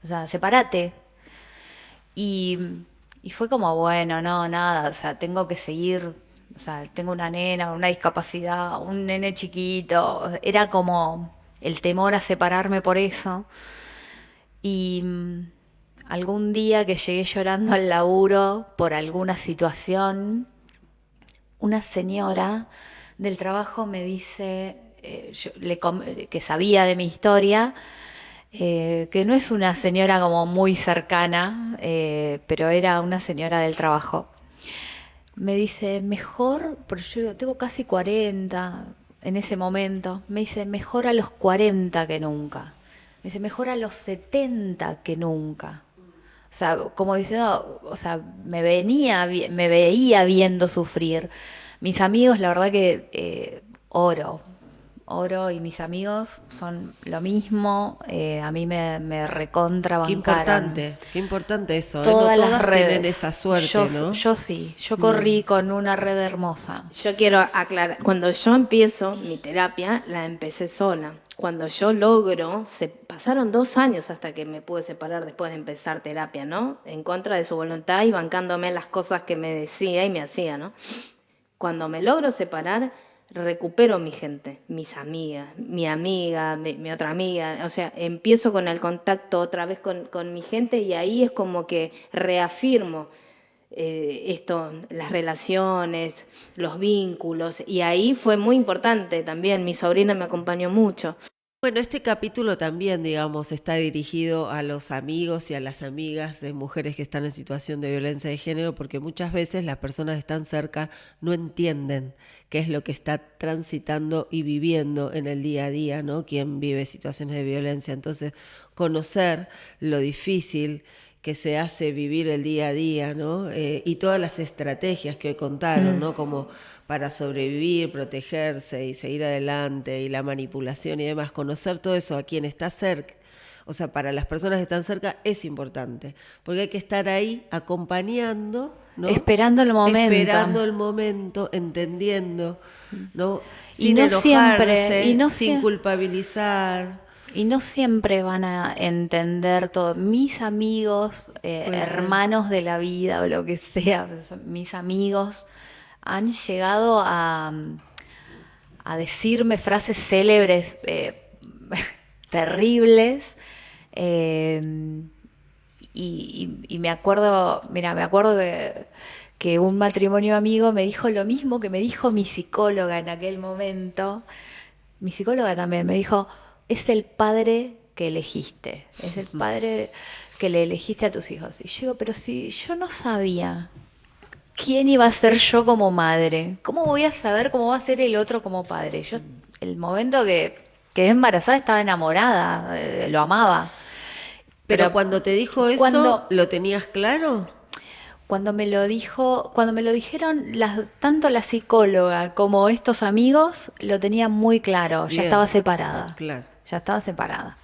O sea, sepárate. Y fue como, bueno, no, nada, o sea, tengo que seguir, o sea, tengo una nena con una discapacidad, un nene chiquito, era como el temor a separarme por eso. Y algún día que llegué llorando al laburo por alguna situación, una señora del trabajo me dice, que sabía de mi historia, que no es una señora como muy cercana, pero era una señora del trabajo. Me dice, mejor, porque yo tengo casi 40 en ese momento, me dice, mejor a los 40 que nunca. Me dice, mejor a los 70 que nunca. O sea, como diciendo, o sea, me veía viendo sufrir. Mis amigos, la verdad que oro y mis amigos son lo mismo. A mí me recontra bancaron. Qué importante eso. Todas No las todas redes. tienen esa suerte, ¿no? Yo sí, yo corrí con una red hermosa. Yo quiero aclarar, cuando yo empiezo mi terapia, la empecé sola. Cuando yo logro, se pasaron 2 años hasta que me pude separar después de empezar terapia, ¿no? En contra de su voluntad y bancándome las cosas que me decía y me hacía, ¿no? Cuando me logro separar, recupero mi gente, mis amigas, mi otra amiga, o sea, empiezo con el contacto otra vez con mi gente y ahí es como que reafirmo esto, las relaciones, los vínculos, y ahí fue muy importante también, mi sobrina me acompañó mucho. Bueno, este capítulo también, digamos, está dirigido a los amigos y a las amigas de mujeres que están en situación de violencia de género, porque muchas veces las personas que están cerca no entienden qué es lo que está transitando y viviendo en el día a día, ¿no? Quien vive situaciones de violencia. Entonces, conocer lo difícil que se hace vivir el día a día, ¿no? Y todas las estrategias que hoy contaron, ¿no? Como para sobrevivir, protegerse y seguir adelante, y la manipulación y demás, conocer todo eso a quien está cerca, o sea, para las personas que están cerca es importante, porque hay que estar ahí acompañando, ¿no? Esperando el momento. Esperando el momento, entendiendo, ¿no? Y Sin no enojarse, siempre, sin culpabilizar. Y no siempre van a entender todo. Mis amigos, hermanos de la vida o lo que sea, mis amigos han llegado a decirme frases célebres terribles. Y me acuerdo, mira, que un matrimonio amigo me dijo lo mismo que me dijo mi psicóloga en aquel momento. Mi psicóloga también me dijo: es el padre que elegiste, es el padre que le elegiste a tus hijos. Y yo digo, pero si yo no sabía quién iba a ser yo como madre, ¿cómo voy a saber cómo va a ser el otro como padre? Yo, el momento que quedé embarazada, estaba enamorada, lo amaba. Pero cuando te dijo eso, ¿lo tenías claro? Cuando me lo dijeron tanto la psicóloga como estos amigos, lo tenía muy claro. Bien. Ya estaba separada. Claro. Ya estaba separada.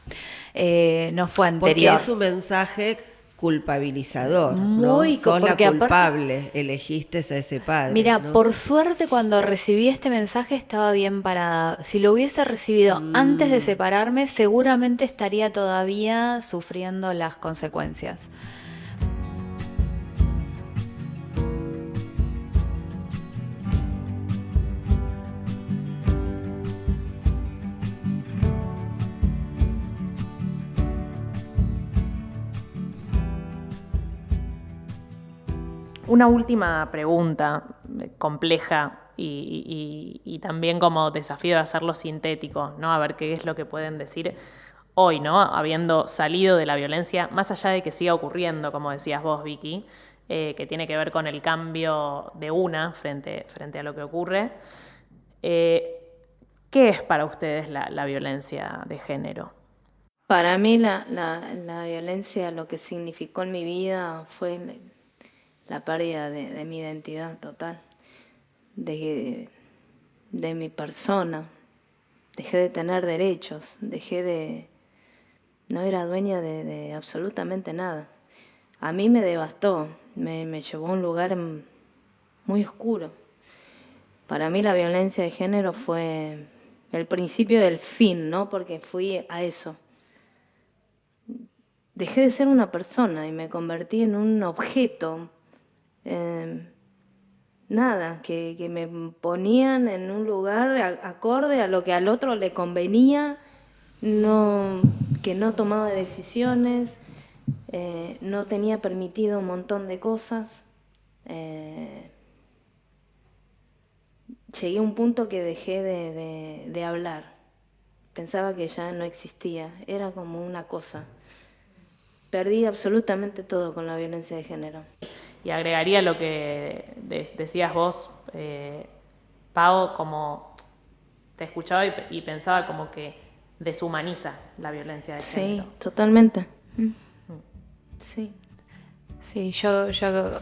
No fue anterior. Porque es un mensaje culpabilizador, ¿no? Sos la culpable, elegiste a ese padre. Mira, ¿no? por suerte cuando recibí este mensaje estaba bien parada. Si lo hubiese recibido antes de separarme, seguramente estaría todavía sufriendo las consecuencias. Una última pregunta compleja y también como desafío de hacerlo sintético, ¿no? A ver qué es lo que pueden decir hoy, ¿no? Habiendo salido de la violencia, más allá de que siga ocurriendo, como decías vos, Vicky, que tiene que ver con el cambio de una frente a lo que ocurre. ¿Qué es para ustedes la violencia de género? Para mí la violencia, lo que significó en mi vida fue la pérdida de mi identidad total, de mi persona. Dejé de tener derechos, no era dueña de absolutamente nada. A mí me devastó, me llevó a un lugar muy oscuro. Para mí la violencia de género fue el principio del fin, ¿no? Porque fui a eso. Dejé de ser una persona y me convertí en un objeto. Nada, que me ponían en un lugar acorde a lo que al otro le convenía, que no tomaba decisiones, no tenía permitido un montón de cosas. Llegué a un punto que dejé de hablar. Pensaba que ya no existía, era como una cosa. Perdí absolutamente todo con la violencia de género. Y agregaría lo que decías vos, Pau, como te escuchaba y pensaba como que deshumaniza la violencia de género. Sí, totalmente. Sí. Sí, yo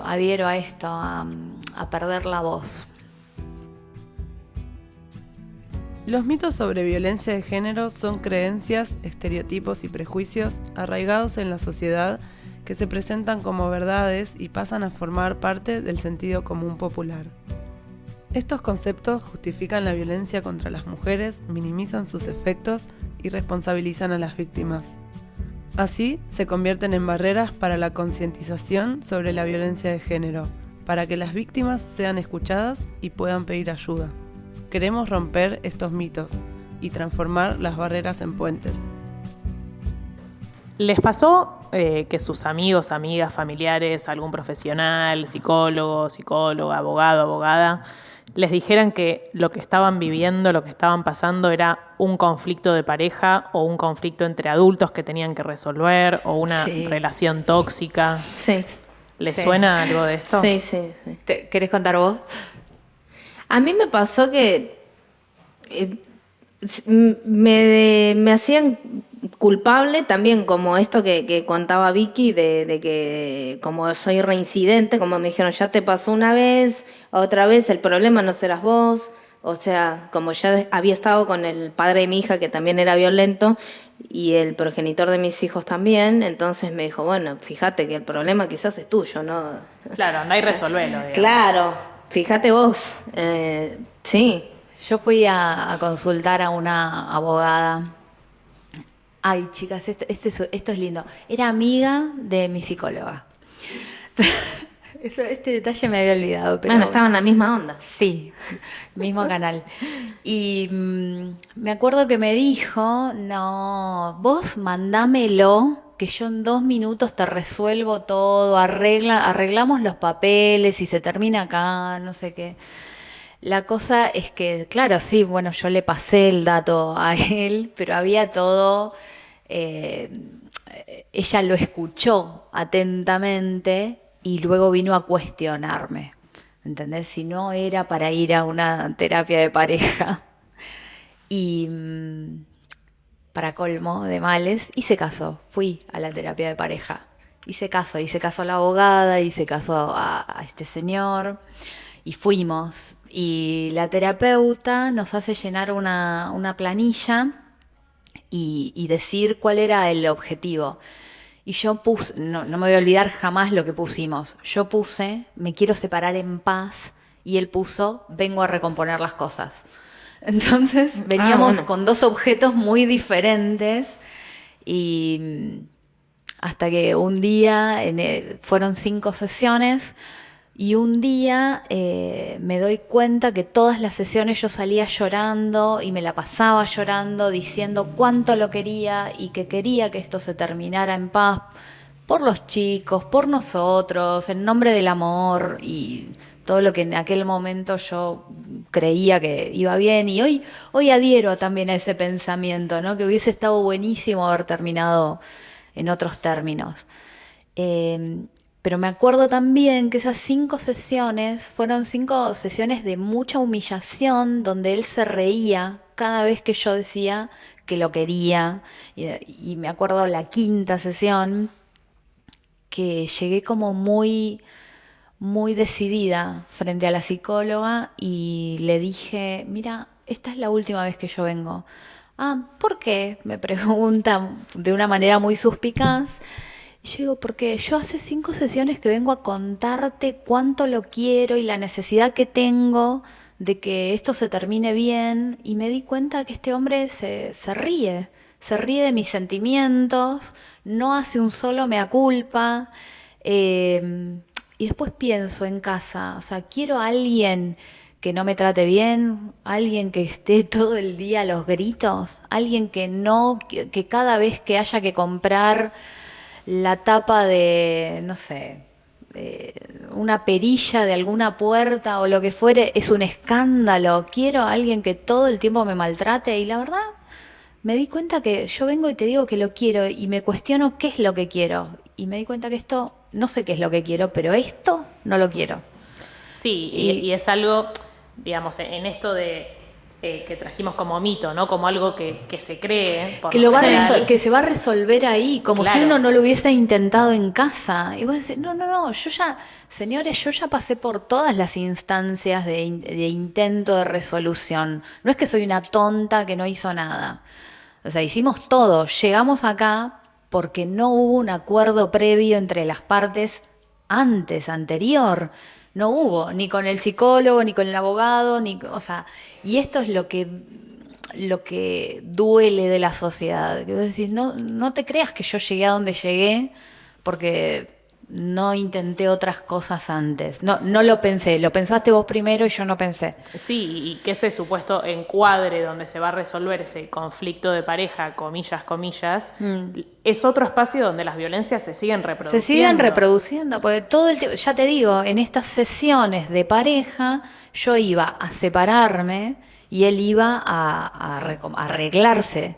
adhiero a esto, a perder la voz. Los mitos sobre violencia de género son creencias, estereotipos y prejuicios arraigados en la sociedad que se presentan como verdades y pasan a formar parte del sentido común popular. Estos conceptos justifican la violencia contra las mujeres, minimizan sus efectos y responsabilizan a las víctimas. Así, se convierten en barreras para la concientización sobre la violencia de género, para que las víctimas sean escuchadas y puedan pedir ayuda. Queremos romper estos mitos y transformar las barreras en puentes. ¿Les pasó que sus amigos, amigas, familiares, algún profesional, psicólogo, psicóloga, abogado, abogada, les dijeran que lo que estaban viviendo, lo que estaban pasando era un conflicto de pareja o un conflicto entre adultos que tenían que resolver o una relación tóxica? Sí. ¿Les suena algo de esto? Sí. ¿Querés contar vos? A mí me pasó que me hacían culpable también, como esto que contaba Vicky, de que como soy reincidente, como me dijeron, ya te pasó una vez, otra vez, el problema no serás vos. O sea, como ya había estado con el padre de mi hija, que también era violento, y el progenitor de mis hijos también, entonces me dijo, bueno, fíjate que el problema quizás es tuyo, ¿no? Claro, andá y resolvelo, digamos. Claro, fíjate vos. Sí. Yo fui a consultar a una abogada. Ay, chicas, esto es lindo. Era amiga de mi psicóloga. Este detalle me había olvidado. Pero bueno, estaba en la misma onda. Sí, mismo canal. Y me acuerdo que me dijo, no, vos mandámelo, que yo en 2 minutos te resuelvo todo, arreglamos los papeles y se termina acá, no sé qué. La cosa es que, claro, sí, bueno, yo le pasé el dato a él, pero había todo, ella lo escuchó atentamente y luego vino a cuestionarme, ¿entendés? Si no era para ir a una terapia de pareja. Y para colmo de males, hice caso, fui a la terapia de pareja. Hice caso a la abogada, hice caso a este señor y fuimos. Y la terapeuta nos hace llenar una planilla y decir cuál era el objetivo. Y yo puse, no me voy a olvidar jamás lo que pusimos. Yo puse, me quiero separar en paz, y él puso, vengo a recomponer las cosas. Entonces veníamos con 2 objetos muy diferentes y hasta que un día, fueron 5 sesiones, y un día me doy cuenta que todas las sesiones yo salía llorando y me la pasaba llorando, diciendo cuánto lo quería y que quería que esto se terminara en paz, por los chicos, por nosotros, en nombre del amor y todo lo que en aquel momento yo creía que iba bien. Y hoy adhiero también a ese pensamiento, ¿no? Que hubiese estado buenísimo haber terminado en otros términos. Pero me acuerdo también que esas 5 sesiones fueron 5 sesiones de mucha humillación, donde él se reía cada vez que yo decía que lo quería. Y me acuerdo la 5ª sesión, que llegué como muy, muy decidida frente a la psicóloga y le dije, mira, esta es la última vez que yo vengo. Ah, ¿por qué? Me pregunta de una manera muy suspicaz. Y yo digo, porque yo hace 5 sesiones que vengo a contarte cuánto lo quiero y la necesidad que tengo de que esto se termine bien, y me di cuenta que este hombre se ríe de mis sentimientos, no hace un solo mea culpa, y después pienso en casa, o sea, quiero a alguien que no me trate bien, alguien que esté todo el día a los gritos, alguien que cada vez que haya que comprar la tapa de, no sé, una perilla de alguna puerta o lo que fuere, es un escándalo. Quiero a alguien que todo el tiempo me maltrate. Y la verdad, me di cuenta que yo vengo y te digo que lo quiero y me cuestiono qué es lo que quiero. Y me di cuenta que esto, no sé qué es lo que quiero, pero esto no lo quiero. Sí, y es algo, digamos, en esto de que trajimos como mito, ¿no? Como algo que se cree. Por Que, que se va a resolver ahí, como si uno no lo hubiese intentado en casa. Y vos decís, no, señores, yo ya pasé por todas las instancias de intento de resolución. No es que soy una tonta que no hizo nada. O sea, hicimos todo. Llegamos acá porque no hubo un acuerdo previo entre las partes anterior. No hubo, ni con el psicólogo, ni con el abogado, y esto es lo que duele de la sociedad. Que vos decís, no te creas que yo llegué a donde llegué porque no intenté otras cosas antes. No lo pensé, lo pensaste vos primero y yo no pensé. Sí, y que ese supuesto encuadre donde se va a resolver ese conflicto de pareja, comillas, es otro espacio donde las violencias se siguen reproduciendo. Porque todo el tiempo, ya te digo, en estas sesiones de pareja, yo iba a separarme y él iba a arreglarse.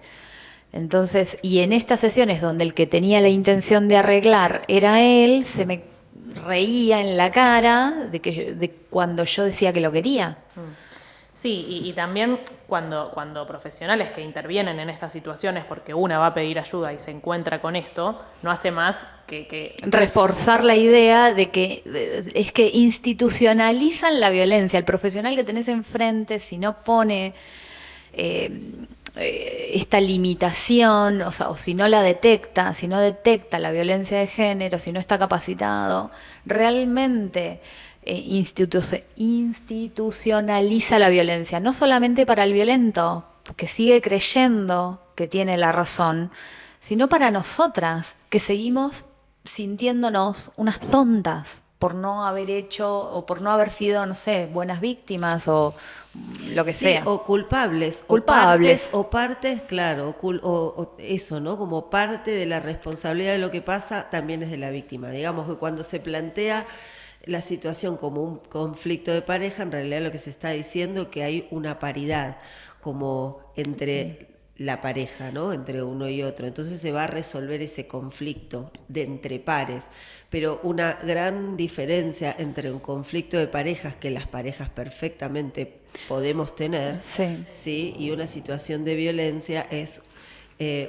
Entonces, y en estas sesiones donde el que tenía la intención de arreglar era él, se me reía en la cara de cuando yo decía que lo quería. Sí, y también cuando profesionales que intervienen en estas situaciones, porque una va a pedir ayuda y se encuentra con esto, no hace más que reforzar la idea de que es que institucionalizan la violencia. El profesional que tenés enfrente, si no pone esta limitación, o si no la detecta, si no detecta la violencia de género, si no está capacitado, realmente institucionaliza la violencia, no solamente para el violento, que sigue creyendo que tiene la razón, sino para nosotras, que seguimos sintiéndonos unas tontas por no haber hecho o por no haber sido, no sé, buenas víctimas o lo que sea. O culpables. O partes, claro, o eso, ¿no? Como parte de la responsabilidad de lo que pasa también es de la víctima. Digamos que cuando se plantea la situación como un conflicto de pareja, en realidad lo que se está diciendo es que hay una paridad como entre la pareja, ¿no? Entre uno y otro. Entonces se va a resolver ese conflicto de entre pares. Pero una gran diferencia entre un conflicto de parejas, que las parejas perfectamente podemos tener, ¿sí? Y una situación de violencia es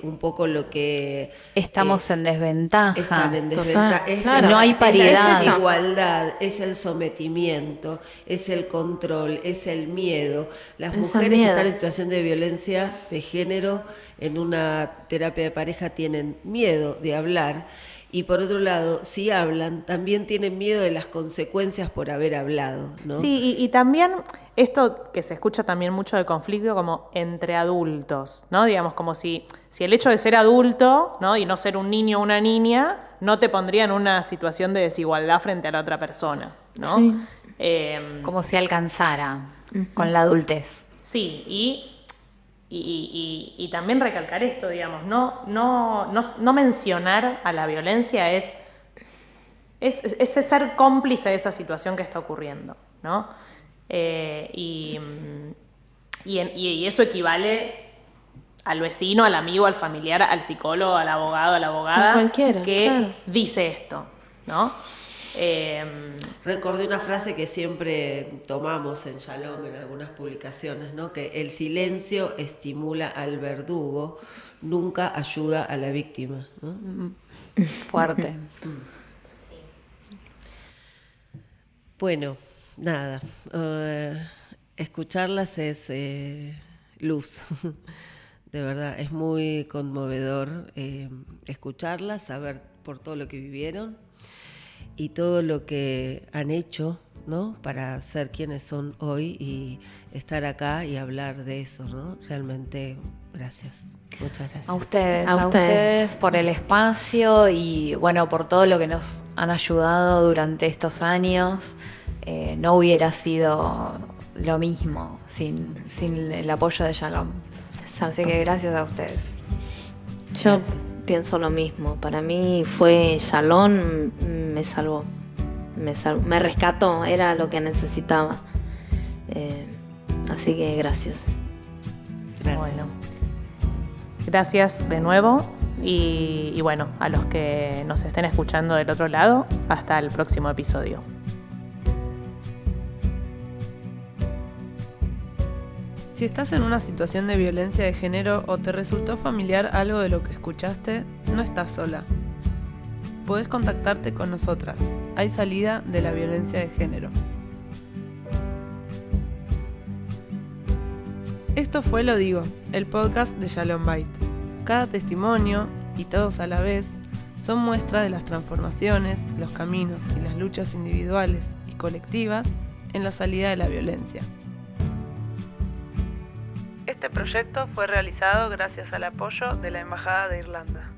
un poco lo que estamos en desventaja. Están en desventaja. Claro, no hay paridad. Es la desigualdad, es el sometimiento, es el control, es el miedo. Las mujeres que están en situación de violencia de género en una terapia de pareja tienen miedo de hablar. Y por otro lado, si hablan, también tienen miedo de las consecuencias por haber hablado, ¿no? Sí, y también esto que se escucha también mucho de conflicto como entre adultos, ¿no? Digamos, como si el hecho de ser adulto, ¿no? Y no ser un niño o una niña, no te pondría en una situación de desigualdad frente a la otra persona, ¿no? Sí. Como si alcanzara con la adultez. Sí, y también recalcar esto, digamos, no mencionar a la violencia es ser cómplice de esa situación que está ocurriendo, ¿no? Y eso equivale al vecino, al amigo, al familiar, al psicólogo, al abogado, a la abogada, cualquiera, que dice esto, ¿no? Recordé una frase que siempre tomamos en Shalom en algunas publicaciones, ¿no? Que el silencio estimula al verdugo, nunca ayuda a la víctima, ¿no? Fuerte. Bueno, nada, escucharlas es luz, de verdad, es muy conmovedor escucharlas, saber por todo lo que vivieron y todo lo que han hecho, ¿no? Para ser quienes son hoy y estar acá y hablar de eso, ¿no? Realmente, gracias. Muchas gracias. A ustedes por el espacio y bueno, por todo lo que nos han ayudado durante estos años. No hubiera sido lo mismo sin el apoyo de Shalom. Exacto. Así que gracias a ustedes. Yo pienso lo mismo. Para mí fue Shalom, me salvó. Me rescató, era lo que necesitaba. Así que gracias. Bueno, gracias de nuevo y bueno, a los que nos estén escuchando del otro lado, hasta el próximo episodio. Si estás en una situación de violencia de género o te resultó familiar algo de lo que escuchaste, no estás sola. Podés contactarte con nosotras. Hay salida de la violencia de género. Esto fue Lo Digo, el podcast de Shalom Bait. Cada testimonio, y todos a la vez, son muestra de las transformaciones, los caminos y las luchas individuales y colectivas en la salida de la violencia. Este proyecto fue realizado gracias al apoyo de la Embajada de Irlanda.